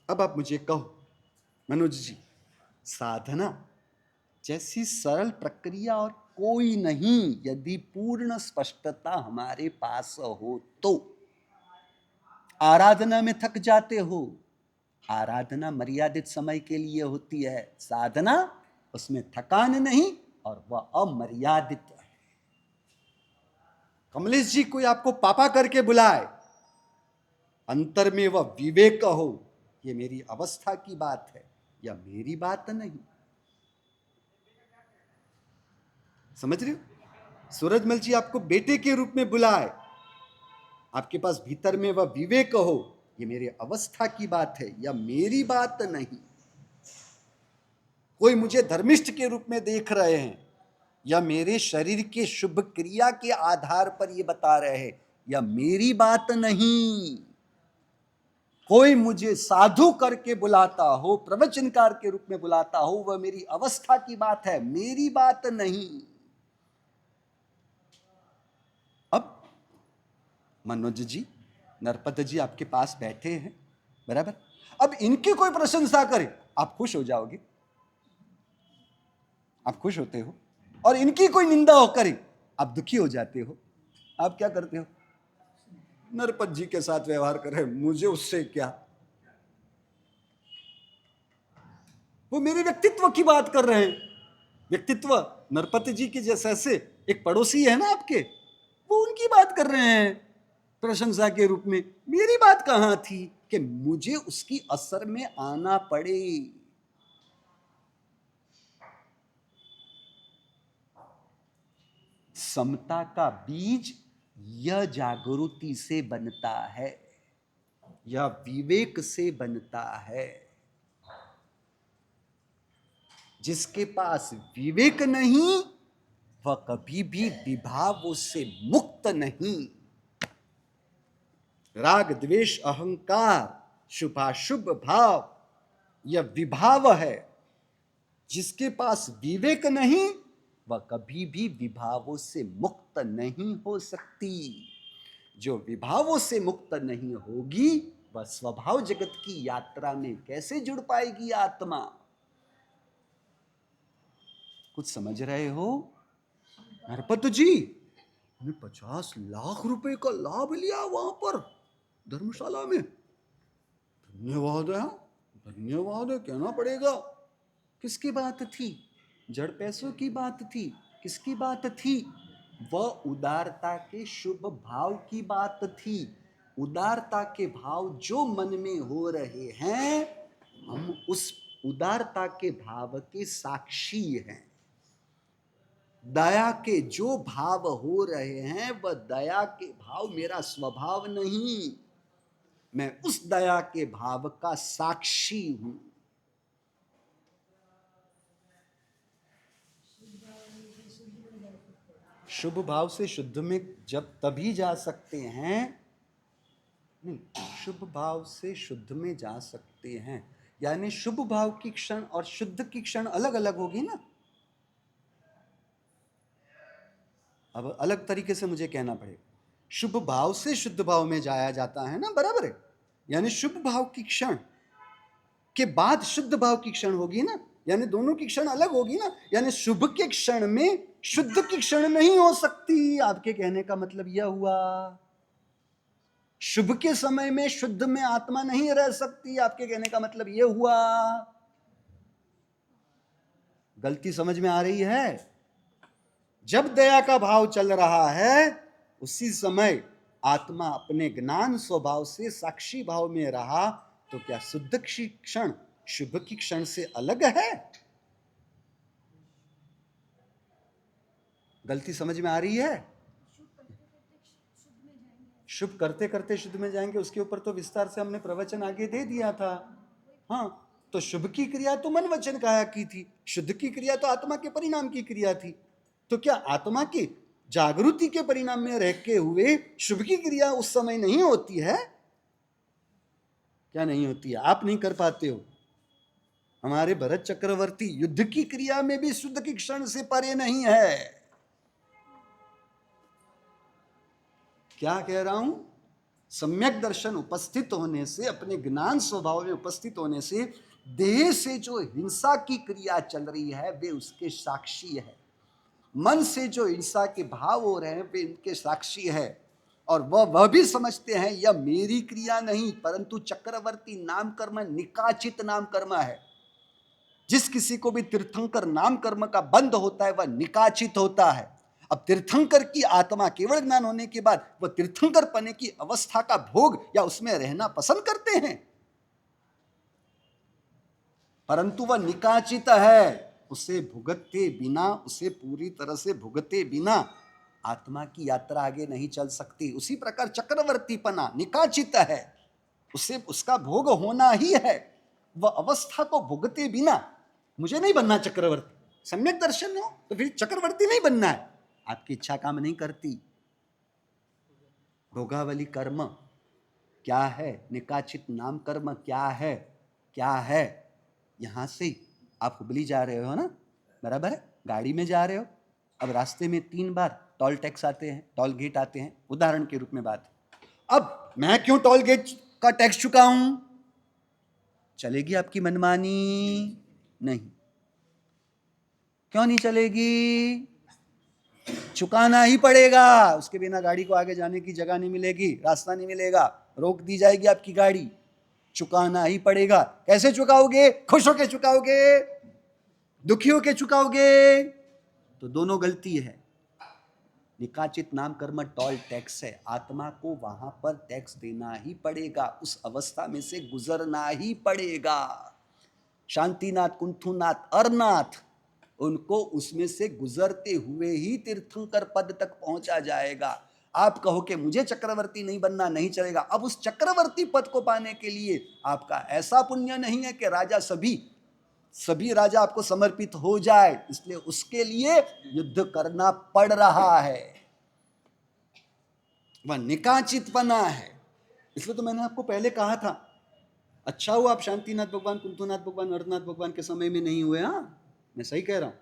अब आप मुझे कहो मनोज जी, साधना जैसी सरल प्रक्रिया और कोई नहीं यदि पूर्ण स्पष्टता हमारे पास हो तो। आराधना में थक जाते हो, आराधना मर्यादित समय के लिए होती है, साधना उसमें थकान नहीं और वह अमर्यादित है। कमलेश जी कोई आपको पापा करके बुलाए, अंतर में वह विवेक हो, ये मेरी अवस्था की बात है या मेरी बात नहीं। समझ रहे हो? सूरजमल जी आपको बेटे के रूप में बुलाए, आपके पास भीतर में वह विवेक हो, ये मेरी अवस्था की बात है या मेरी बात नहीं। कोई मुझे धर्मिष्ठ के रूप में देख रहे हैं या मेरे शरीर के शुभ क्रिया के आधार पर ये बता रहे हैं या मेरी बात नहीं। कोई मुझे साधु करके बुलाता हो, प्रवचनकार के रूप में बुलाता हो, वह मेरी अवस्था की बात है, मेरी बात नहीं। अब मनोज जी, नरपत जी आपके पास बैठे हैं, बराबर। अब इनकी कोई प्रशंसा करे, आप खुश हो जाओगे, आप खुश होते हो, और इनकी कोई निंदा हो करे आप दुखी हो जाते हो। आप क्या करते हो? नरपत जी के साथ व्यवहार कर रहे, मुझे उससे क्या, वो मेरे व्यक्तित्व की बात कर रहे हैं। व्यक्तित्व नरपत जी के जैसे से एक पड़ोसी है ना आपके, वो उनकी बात कर रहे हैं प्रशंसा के रूप में। मेरी बात कहां थी कि मुझे उसकी असर में आना पड़े। समता का बीज यह जागृति से बनता है, यह विवेक से बनता है। जिसके पास विवेक नहीं वह कभी भी विभावों से मुक्त नहीं। राग द्वेष अहंकार शुभाशुभ भाव यह विभाव है। जिसके पास विवेक नहीं वह कभी भी विभावों से मुक्त नहीं हो सकती। जो विभावों से मुक्त नहीं होगी वह स्वभाव जगत की यात्रा में कैसे जुड़ पाएगी आत्मा? कुछ समझ रहे हो? नरपत जी ने 50 लाख रुपए का लाभ लिया वहां पर धर्मशाला में। धन्यवाद है, धन्यवाद है कहना पड़ेगा। किसकी बात थी? जड़ पैसों की बात थी? किसकी बात थी? वह उदारता के शुभ भाव की बात थी। उदारता के भाव जो मन में हो रहे हैं, हम उस उदारता के भाव के साक्षी हैं। दया के जो भाव हो रहे हैं वह दया के भाव मेरा स्वभाव नहीं, मैं उस दया के भाव का साक्षी हूं। शुभ भाव से शुद्ध में जब तभी जा सकते हैं, नहीं, शुभ भाव से शुद्ध में जा सकते हैं, यानी शुभ भाव की क्षण और शुद्ध की क्षण अलग अलग होगी ना। अब अलग तरीके से मुझे कहना पड़ेगा, शुभ भाव से शुद्ध भाव में जाया जाता है ना, बराबर है। यानी शुभ भाव की क्षण के बाद शुद्ध भाव की क्षण होगी ना, यानी दोनों की क्षण अलग होगी ना। यानी शुभ के क्षण में शुद्ध की क्षण नहीं हो सकती। आपके कहने का मतलब यह हुआ, शुभ के समय में शुद्ध में आत्मा नहीं रह सकती। आपके कहने का मतलब यह हुआ। गलती समझ में आ रही है? जब दया का भाव चल रहा है उसी समय आत्मा अपने ज्ञान स्वभाव से साक्षी भाव में रहा, तो क्या शुद्ध क्षण शुभ की क्षण से अलग है? गलती समझ में आ रही है? शुभ करते करते शुद्ध में जाएंगे, उसके ऊपर तो विस्तार से हमने प्रवचन आगे दे दिया था। हाँ, तो शुभ की क्रिया तो मन वचन काया की थी, शुद्ध की क्रिया तो आत्मा के परिणाम की क्रिया थी। तो क्या आत्मा की जागृति के परिणाम में रह के हुए शुभ की क्रिया उस समय नहीं होती है? क्या नहीं होती है? आप नहीं कर पाते हो। हमारे भरत चक्रवर्ती युद्ध की क्रिया में भी शुद्ध की क्षण से परे नहीं है। क्या कह रहा हूं? सम्यक दर्शन उपस्थित होने से, अपने ज्ञान स्वभाव में उपस्थित होने से देह से जो हिंसा की क्रिया चल रही है वे उसके साक्षी है। मन से जो हिंसा के भाव हो रहे हैं वे इनके साक्षी है। और वह भी समझते हैं यह मेरी क्रिया नहीं परंतु चक्रवर्ती नाम कर्म, निकाचित नाम कर्म है। जिस किसी को भी तीर्थंकर नाम कर्म का बंध होता है वह निकाचित होता है। अब तीर्थंकर की आत्मा केवल ज्ञान होने के बाद वह तीर्थंकर पने की अवस्था का भोग या उसमें रहना पसंद करते हैं, परंतु वह निकाचित है। उसे भुगते बिना, उसे पूरी तरह से भुगते बिना आत्मा की यात्रा आगे नहीं चल सकती। उसी प्रकार चक्रवर्तीपना निकाचित है, उसे उसका भोग होना ही है। वह अवस्था को भुगते बिना, मुझे नहीं बनना चक्रवर्ती, सम्यक दर्शन हो तो फिर चक्रवर्ती नहीं बनना है, आपकी इच्छा काम नहीं करती। भोगावली कर्म क्या है, निकाचित नाम कर्म क्या है? क्या है? यहां से आप हुबली जा रहे हो ना, बराबर है, गाड़ी में जा रहे हो। अब रास्ते में 3 बार टोल टैक्स आते हैं, टोल गेट आते हैं, उदाहरण के रूप में बात है। अब मैं क्यों टोल गेट का टैक्स चुकाऊं? चलेगी आपकी मनमानी? नहीं। क्यों नहीं चलेगी? चुकाना ही पड़ेगा, उसके बिना गाड़ी को आगे जाने की जगह नहीं मिलेगी, रास्ता नहीं मिलेगा, रोक दी जाएगी आपकी गाड़ी। चुकाना ही पड़ेगा। कैसे चुकाओगे? खुश होके चुकाओगे, दुखी होके चुकाओगे? तो दोनों गलती है। निकाचित नाम कर्म टोल टैक्स है, आत्मा को वहां पर टैक्स देना ही पड़ेगा, उस अवस्था में से गुजरना ही पड़ेगा। शांतिनाथ, कुंथुनाथ, अरनाथ, उनको उसमें से गुजरते हुए ही तीर्थंकर पद तक पहुंचा जाएगा। आप कहो कि मुझे चक्रवर्ती नहीं बनना, नहीं चलेगा। अब उस चक्रवर्ती पद को पाने के लिए आपका ऐसा पुण्य नहीं है कि राजा सभी राजा आपको समर्पित हो जाए, इसलिए उसके लिए युद्ध करना पड़ रहा है। वह निकाचितपना है। इसलिए तो मैंने आपको पहले कहा था, अच्छा हुआ आप शांतिनाथ भगवान, कुंथुनाथ भगवान, अरनाथ भगवान के समय में नहीं हुए। हाँ, मैं सही कह रहा हूं,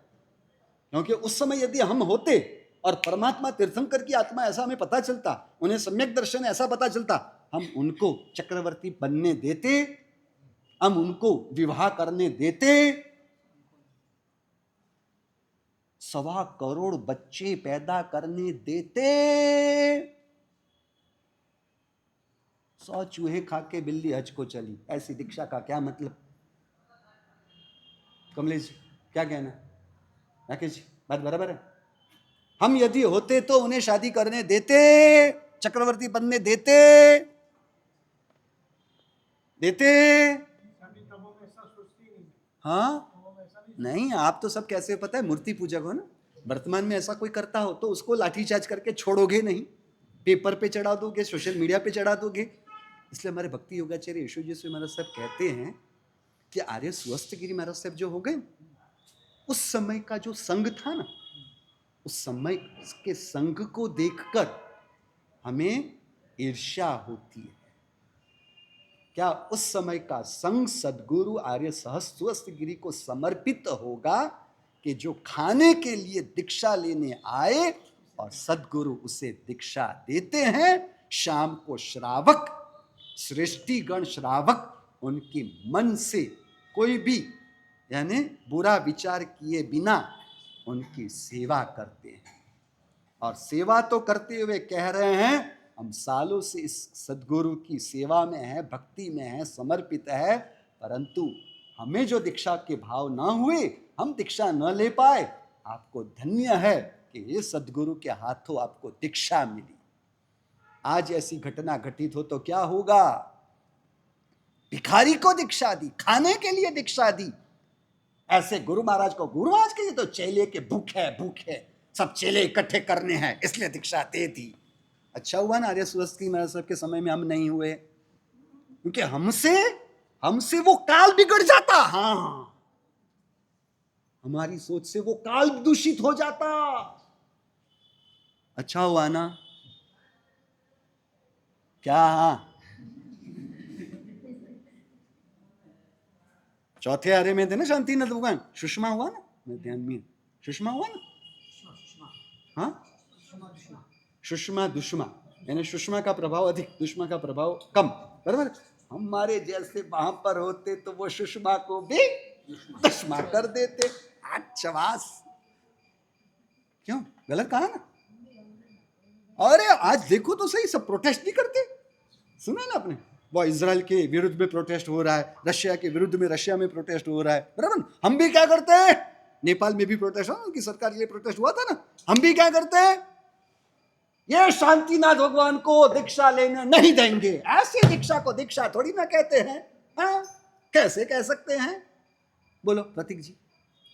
क्योंकि उस समय यदि हम होते और परमात्मा तीर्थंकर की आत्मा ऐसा हमें पता चलता, उन्हें सम्यक दर्शन ऐसा पता चलता, हम उनको चक्रवर्ती बनने देते, हम उनको विवाह करने देते, 1.25 करोड़ बच्चे पैदा करने देते। 100 चूहे खा के बिल्ली हज को चली, ऐसी दीक्षा का क्या मतलब? कमलेश जी क्या कहना? राकेश जी बात बराबर है? हम यदि होते तो उन्हें शादी करने देते, चक्रवर्ती बनने देते? हाँ नहीं, आप तो सब कैसे पता है, मूर्ति पूजक हो ना, वर्तमान में ऐसा कोई करता हो तो उसको लाठीचार्ज करके छोड़ोगे नहीं, पेपर पे चढ़ा दोगे, सोशल मीडिया पे चढ़ा दोगे। इसलिए हमारे भक्ति योगाचार्य यशु जी से महाराज साहब कहते हैं कि आर्य स्वस्थ गिरी महाराज साहब जो हो गए, उस समय का जो संघ था ना, उस समय के संघ को देखकर हमें ईर्ष्या होती है। क्या उस समय का संघ सदगुरु आर्य सहस्त्र गिरी को समर्पित होगा कि जो खाने के लिए दीक्षा लेने आए और सदगुरु उसे दीक्षा देते हैं, शाम को श्रावक, श्रेष्ठीगण श्रावक उनके मन से कोई भी यानी बुरा विचार किए बिना उनकी सेवा करते हैं। और सेवा तो करते हुए कह रहे हैं हम सालों से इस सदगुरु की सेवा में है, भक्ति में है, समर्पित है, परंतु हमें जो दीक्षा के भाव ना हुए, हम दीक्षा न ले पाए। आपको धन्य है कि ये सदगुरु के हाथों आपको दीक्षा मिली। आज ऐसी घटना घटित हो तो क्या होगा? भिखारी को दीक्षा दी, खाने के लिए दीक्षा दी। ऐसे गुरु महाराज को, गुरु महाराज के तो चेले के भूखे सब चेले इकट्ठे करने हैं, इसलिए दीक्षा दे दी। अच्छा हुआ ना आर्य सुवस्थी महाराज साहब के समय में हम नहीं हुए, क्योंकि हमसे वो काल बिगड़ जाता। हाँ, हमारी सोच से वो काल दूषित हो जाता। अच्छा हुआ ना क्या? चौथे आर्य में थे ना शांतिनाथ भगवान, सुषमा हुआ ना, मेरे ध्यान में सुषमा हुआ ना। हाँ, सुषमा दुष्मा, यानी सुषमा का प्रभाव अधिक, दुष्मा का प्रभाव कम, बराबर। हमारे जैसे वहां पर होते तो वो सुषमा को भी दुष्मा कर देते। आच्छवास, क्यों गलत कहा ना? अरे आज देखो तो सही, सब प्रोटेस्ट नहीं करते, सुना ना आपने? वो इजराइल के विरुद्ध में प्रोटेस्ट हो रहा है, रशिया के विरुद्ध में रशिया में प्रोटेस्ट हो रहा है, बराबर। हम भी क्या करते हैं, नेपाल में भी प्रोटेस्ट, उनकी सरकार के लिए प्रोटेस्ट हुआ था ना। हम भी क्या करते हैं, ये शांतिनाथ भगवान को दीक्षा लेने नहीं देंगे। ऐसी दीक्षा को दीक्षा थोड़ी ना कहते हैं। हाँ, कैसे कह सकते हैं? बोलो प्रतीक जी।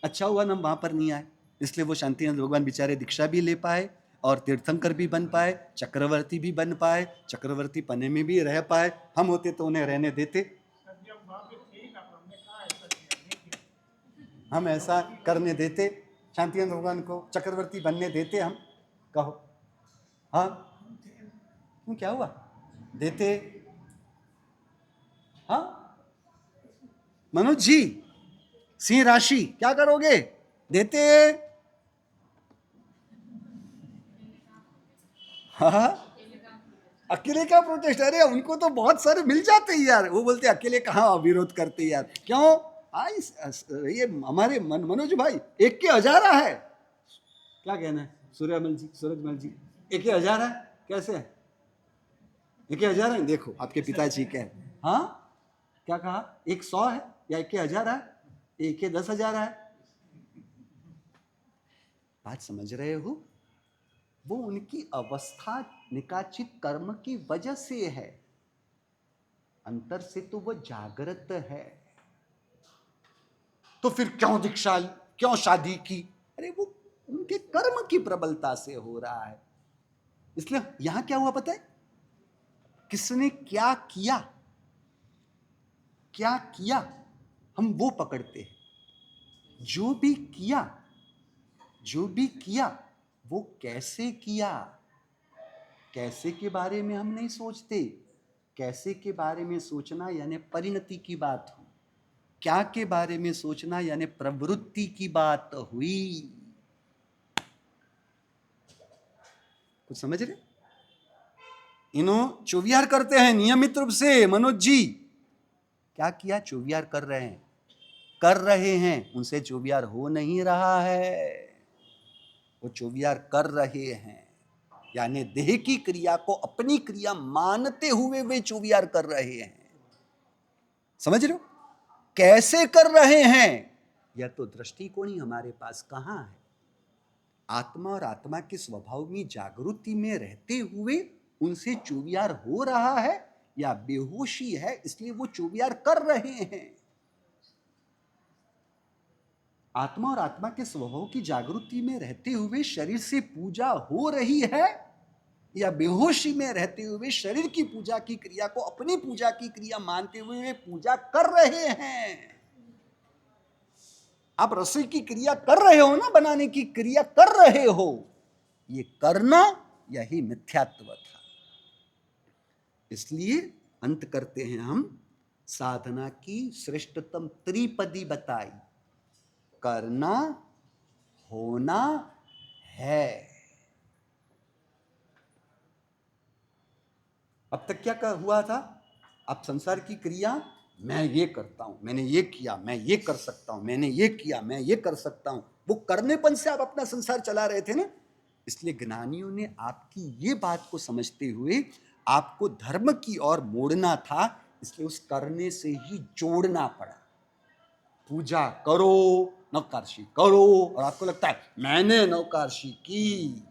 अच्छा हुआ ना हम वहां पर नहीं आए, इसलिए वो शांतिनाथ भगवान बेचारे दीक्षा भी ले पाए और तीर्थंकर भी बन पाए, चक्रवर्ती भी बन पाए, चक्रवर्ती पने में भी रह पाए। हम होते तो उन्हें रहने देते? हम ऐसा करने देते? शांतिनाथ भगवान को चक्रवर्ती बनने देते हम? कहो। हाँ, क्यों, क्या हुआ? देते? हाँ, मनोज जी, सिंह राशि क्या करोगे? देते? हाँ, अकेले क्या प्रोटेस्ट? अरे उनको तो बहुत सारे मिल जाते हैं यार, वो बोलते अकेले कहाँ विरोध करते यार, क्यों? ये हमारे मनोज भाई 1 के 1000 है। क्या कहना है सूर्यमल जी, सूरजमल जी? 1 के 1000 है, कैसे है? 1 के 1000 है, देखो आपके पिताजी के। हाँ, क्या कहा? 100 है या 1 के 1000 है? 1 के 10,000 है। बात समझ रहे हो? वो उनकी अवस्था निकाचित कर्म की वजह से है, अंतर से तो वो जागृत है। तो फिर क्यों दीक्षा, क्यों शादी की? अरे वो उनके कर्म की प्रबलता से हो रहा है। इसलिए यहां क्या हुआ पता है? किसने क्या किया, क्या किया, हम वो पकड़ते हैं। जो भी किया वो कैसे किया, कैसे के बारे में हम नहीं सोचते। कैसे के बारे में सोचना यानी परिणति की बात हुई, क्या के बारे में सोचना यानी प्रवृत्ति की बात हुई। कुछ समझ रहे? इन्हों चौविहार करते हैं नियमित रूप से। मनोज जी क्या किया? चौविहार कर रहे हैं, उनसे चौविहार हो नहीं रहा है, वो चौविहार कर रहे हैं, यानी देह की क्रिया को अपनी क्रिया मानते हुए वे चौविहार कर रहे हैं। समझ रहे हो? कैसे कर रहे हैं, यह तो दृष्टिकोण ही हमारे पास कहां है। आत्मा और आत्मा के स्वभाव में जागृति में रहते हुए उनसे चौविहार हो रहा है या बेहोशी है इसलिए वो चौविहार कर रहे हैं। आत्मा और आत्मा के स्वभाव की जागृति में रहते हुए शरीर से पूजा हो रही है या बेहोशी में रहते हुए शरीर की पूजा की क्रिया को अपनी पूजा की क्रिया मानते हुए वे पूजा कर रहे हैं। आप रसोई की क्रिया कर रहे हो ना, बनाने की क्रिया कर रहे हो, ये करना यही मिथ्यात्व था। इसलिए अंत करते हैं हम, साधना की श्रेष्ठतम त्रिपदी बताई, करना, होना है। अब तक क्या हुआ था? अब संसार की क्रिया, मैं ये करता हूं, मैंने ये किया, मैं ये कर सकता हूं, मैंने ये किया, मैं ये कर सकता हूं, वो करनेपन से आप अपना संसार चला रहे थे ना। इसलिए ज्ञानियों ने आपकी ये बात को समझते हुए आपको धर्म की ओर मोड़ना था, इसलिए उस करने से ही जोड़ना पड़ा। पूजा करो, नौकारशी करो, और आपको लगता है मैंने नौकारशी की,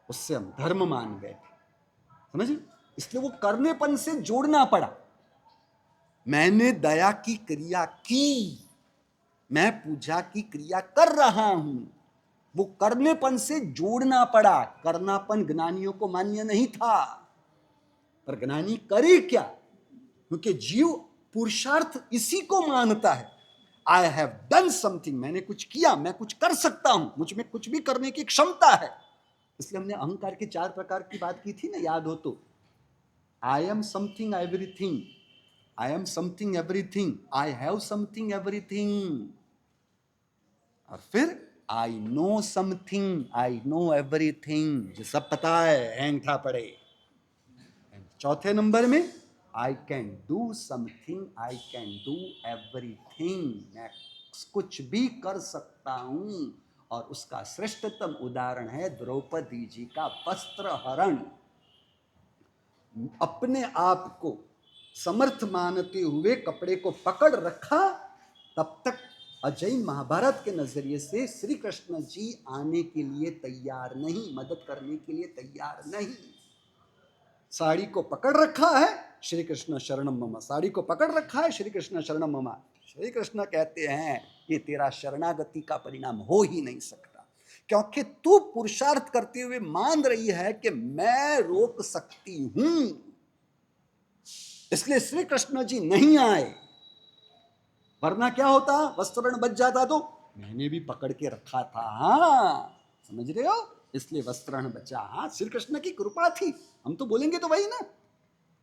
उससे हम धर्म मान गए, समझ? इसलिए वो करनेपन से जोड़ना पड़ा। मैंने दया की क्रिया की, मैं पूजा की क्रिया कर रहा हूं, वो करनेपन से जोड़ना पड़ा। करनापन ज्ञानियों को मान्य नहीं था, पर ज्ञानी करे क्या, क्योंकि जीव पुरुषार्थ इसी को मानता है। आई हैव डन समथिंग, मैंने कुछ किया, मैं कुछ कर सकता हूं, मुझ में कुछ भी करने की क्षमता है। इसलिए हमने अहंकार के 4 प्रकार की बात की थी ना, याद हो तो। I am something everything, I am something everything, I have something everything, और फिर I know something, I know everything, जो सब पता है, हैंग था पड़े। चौथे नंबर में I can do something, I can do everything, मैं कुछ भी कर सकता हूं। और उसका श्रेष्ठतम उदाहरण है द्रौपदी जी का वस्त्र हरण। अपने आप को समर्थ मानते हुए कपड़े को पकड़ रखा, तब तक अजय महाभारत के नजरिए से श्री कृष्ण जी आने के लिए तैयार नहीं, मदद करने के लिए तैयार नहीं। साड़ी को पकड़ रखा है, श्री कृष्ण शरणम मम, साड़ी को पकड़ रखा है, श्री कृष्ण शरणम मम। श्री कृष्ण कहते हैं ये तेरा शरणागति का परिणाम हो ही नहीं सकता, क्योंकि तू पुरुषार्थ करते हुए मान रही है कि मैं रोक सकती हूं। इसलिए श्री कृष्ण जी नहीं आए, वरना क्या होता, वस्त्रण बच जाता। तो मैंने भी पकड़ के रखा था, हाँ समझ रहे हो, इसलिए वस्त्रण बचा। हाँ, श्री कृष्ण की कृपा थी, हम तो बोलेंगे तो वही ना,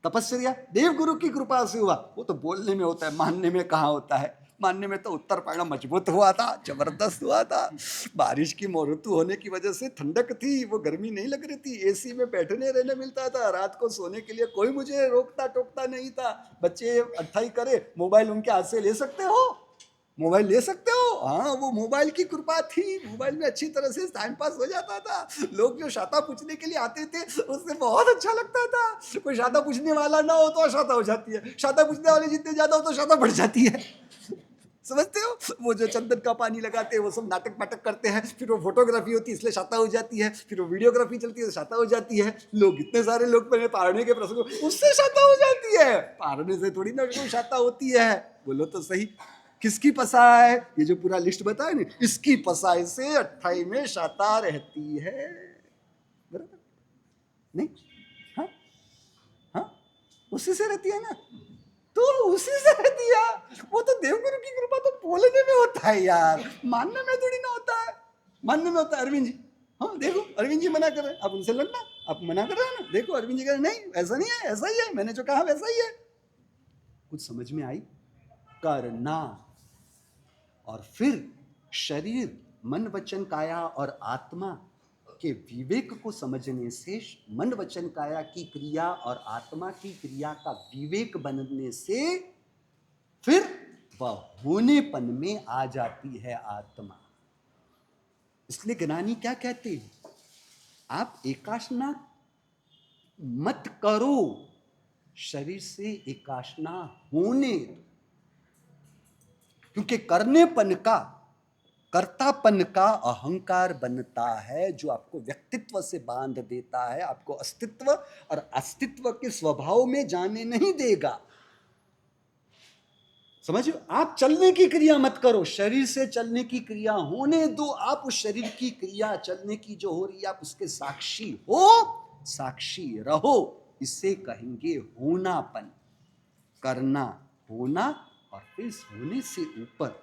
तपस्या देव गुरु की कृपा से हुआ। वो तो बोलने में होता है, मानने में कहाँ होता है। मानने में तो उत्तर पायणा मजबूत हुआ था, जबरदस्त हुआ था। बारिश की ऋतु होने की वजह से ठंडक थी, वो गर्मी नहीं लग रही थी, एसी में बैठने रहने मिलता था, रात को सोने के लिए कोई मुझे रोकता टोकता नहीं था। बच्चे अट्ठाई करे, मोबाइल उनके हाथ से ले सकते हो, मोबाइल ले सकते हो। हाँ, वो मोबाइल की कृपा थी, मोबाइल में अच्छी तरह से टाइम पास हो जाता था। लोग जो शाता पूछने के लिए आते थे उससे बहुत अच्छा लगता था। कोई शाता पूछने वाला ना हो तो अशाता हो जाती है, शाता पूछने वाले जितने ज्यादा हो तो शाता बढ़ जाती है। समझते हो, वो जो चंदन का पानी लगाते हैं वो सब नाटक पाटक करते हैं, फिर वो फोटोग्राफी होती है इसलिए शाता हो जाती है, फिर वो वीडियोग्राफी चलती है तो शाता हो जाती है। लोग इतने सारे लोग पहले पारने के प्रसंग उससे शाता हो जाती है, पारने से थोड़ी ना कोई शाता होती है। बोलो तो सही, किसकी पसाय, ये जो पूरा लिस्ट बताया ना, इसकी पसाय से 28 में शाता रहती है, बराबर नहीं? हाँ हाँ, उसी से रहती है ना, तो उसी से रहती है। वो तो देवगुरु की कृपा तो बोलने में होता है यार, मानने में थोड़ी ना होता है। मानने में होता है। अरविंद जी, हाँ देखो अरविंद जी मना कर रहे हैं, आप उनसे लड़ना, आप मना कर रहे हैं ना, देखो अरविंद जी कह रहे नहीं ऐसा नहीं है, ऐसा ही है, मैंने जो कहा वैसा ही है। कुछ समझ में आई? करना, और फिर शरीर मन वचन काया और आत्मा के विवेक को समझने से, मन वचन काया की क्रिया और आत्मा की क्रिया का विवेक बनने से फिर वह होनेपन में आ जाती है आत्मा। इसलिए ज्ञानी क्या कहते हैं, आप एकाशना मत करो, शरीर से एकाशना होने, क्योंकि करनेपन का, कर्तापन का अहंकार बनता है, जो आपको व्यक्तित्व से बांध देता है, आपको अस्तित्व और अस्तित्व के स्वभाव में जाने नहीं देगा। समझो, आप चलने की क्रिया मत करो, शरीर से चलने की क्रिया होने दो। आप उस शरीर की क्रिया चलने की जो हो रही है, आप उसके साक्षी हो, साक्षी रहो। इसे कहेंगे होनापन, करना, होना, और फिर होने से ऊपर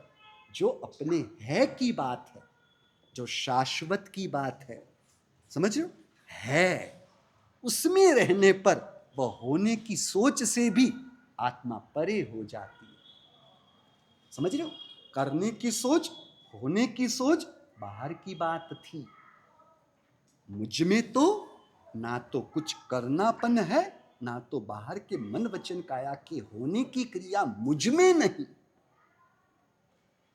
जो अपने है की बात है, जो शाश्वत की बात है, समझ रहे हो, है, उसमें रहने पर वह होने की सोच से भी आत्मा परे हो जाती है। समझ रहे हो, करने की सोच, होने की सोच बाहर की बात थी। मुझ में तो ना तो कुछ करनापन है, ना तो बाहर के मन वचन काया के होने की क्रिया मुझ में नहीं।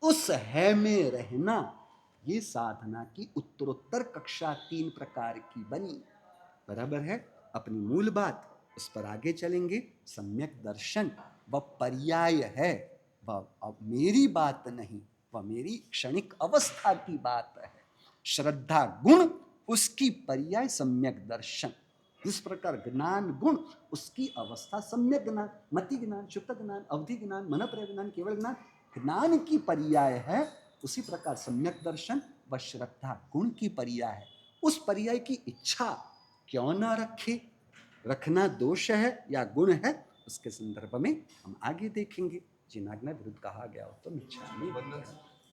उस है में रहना, ये साधना की उत्तरोत्तर कक्षा 3 प्रकार की बनी। बराबर है, अपनी मूल बात उस पर आगे चलेंगे। सम्यक दर्शन वह पर्याय है, वह अब मेरी बात नहीं, वह मेरी क्षणिक अवस्था की बात है। श्रद्धा गुण उसकी पर्याय सम्यक दर्शन। जिस प्रकार ज्ञान गुण उसकी अवस्था सम्यक ज्ञान, मति ज्ञान, शुद्ध ज्ञान, अवधि ज्ञान, मनप्रय ज्ञान, केवल ज्ञान, ज्ञान की पर्याय है, उसी प्रकार सम्यक दर्शन व श्रद्धा गुण की पर्याय है। उस पर्याय की इच्छा क्यों ना रखे, रखना दोष है या गुण है, उसके संदर्भ में हम आगे देखेंगे। जिनाज्ञा विरुद्ध कहा गया हो तो मिच्छामि।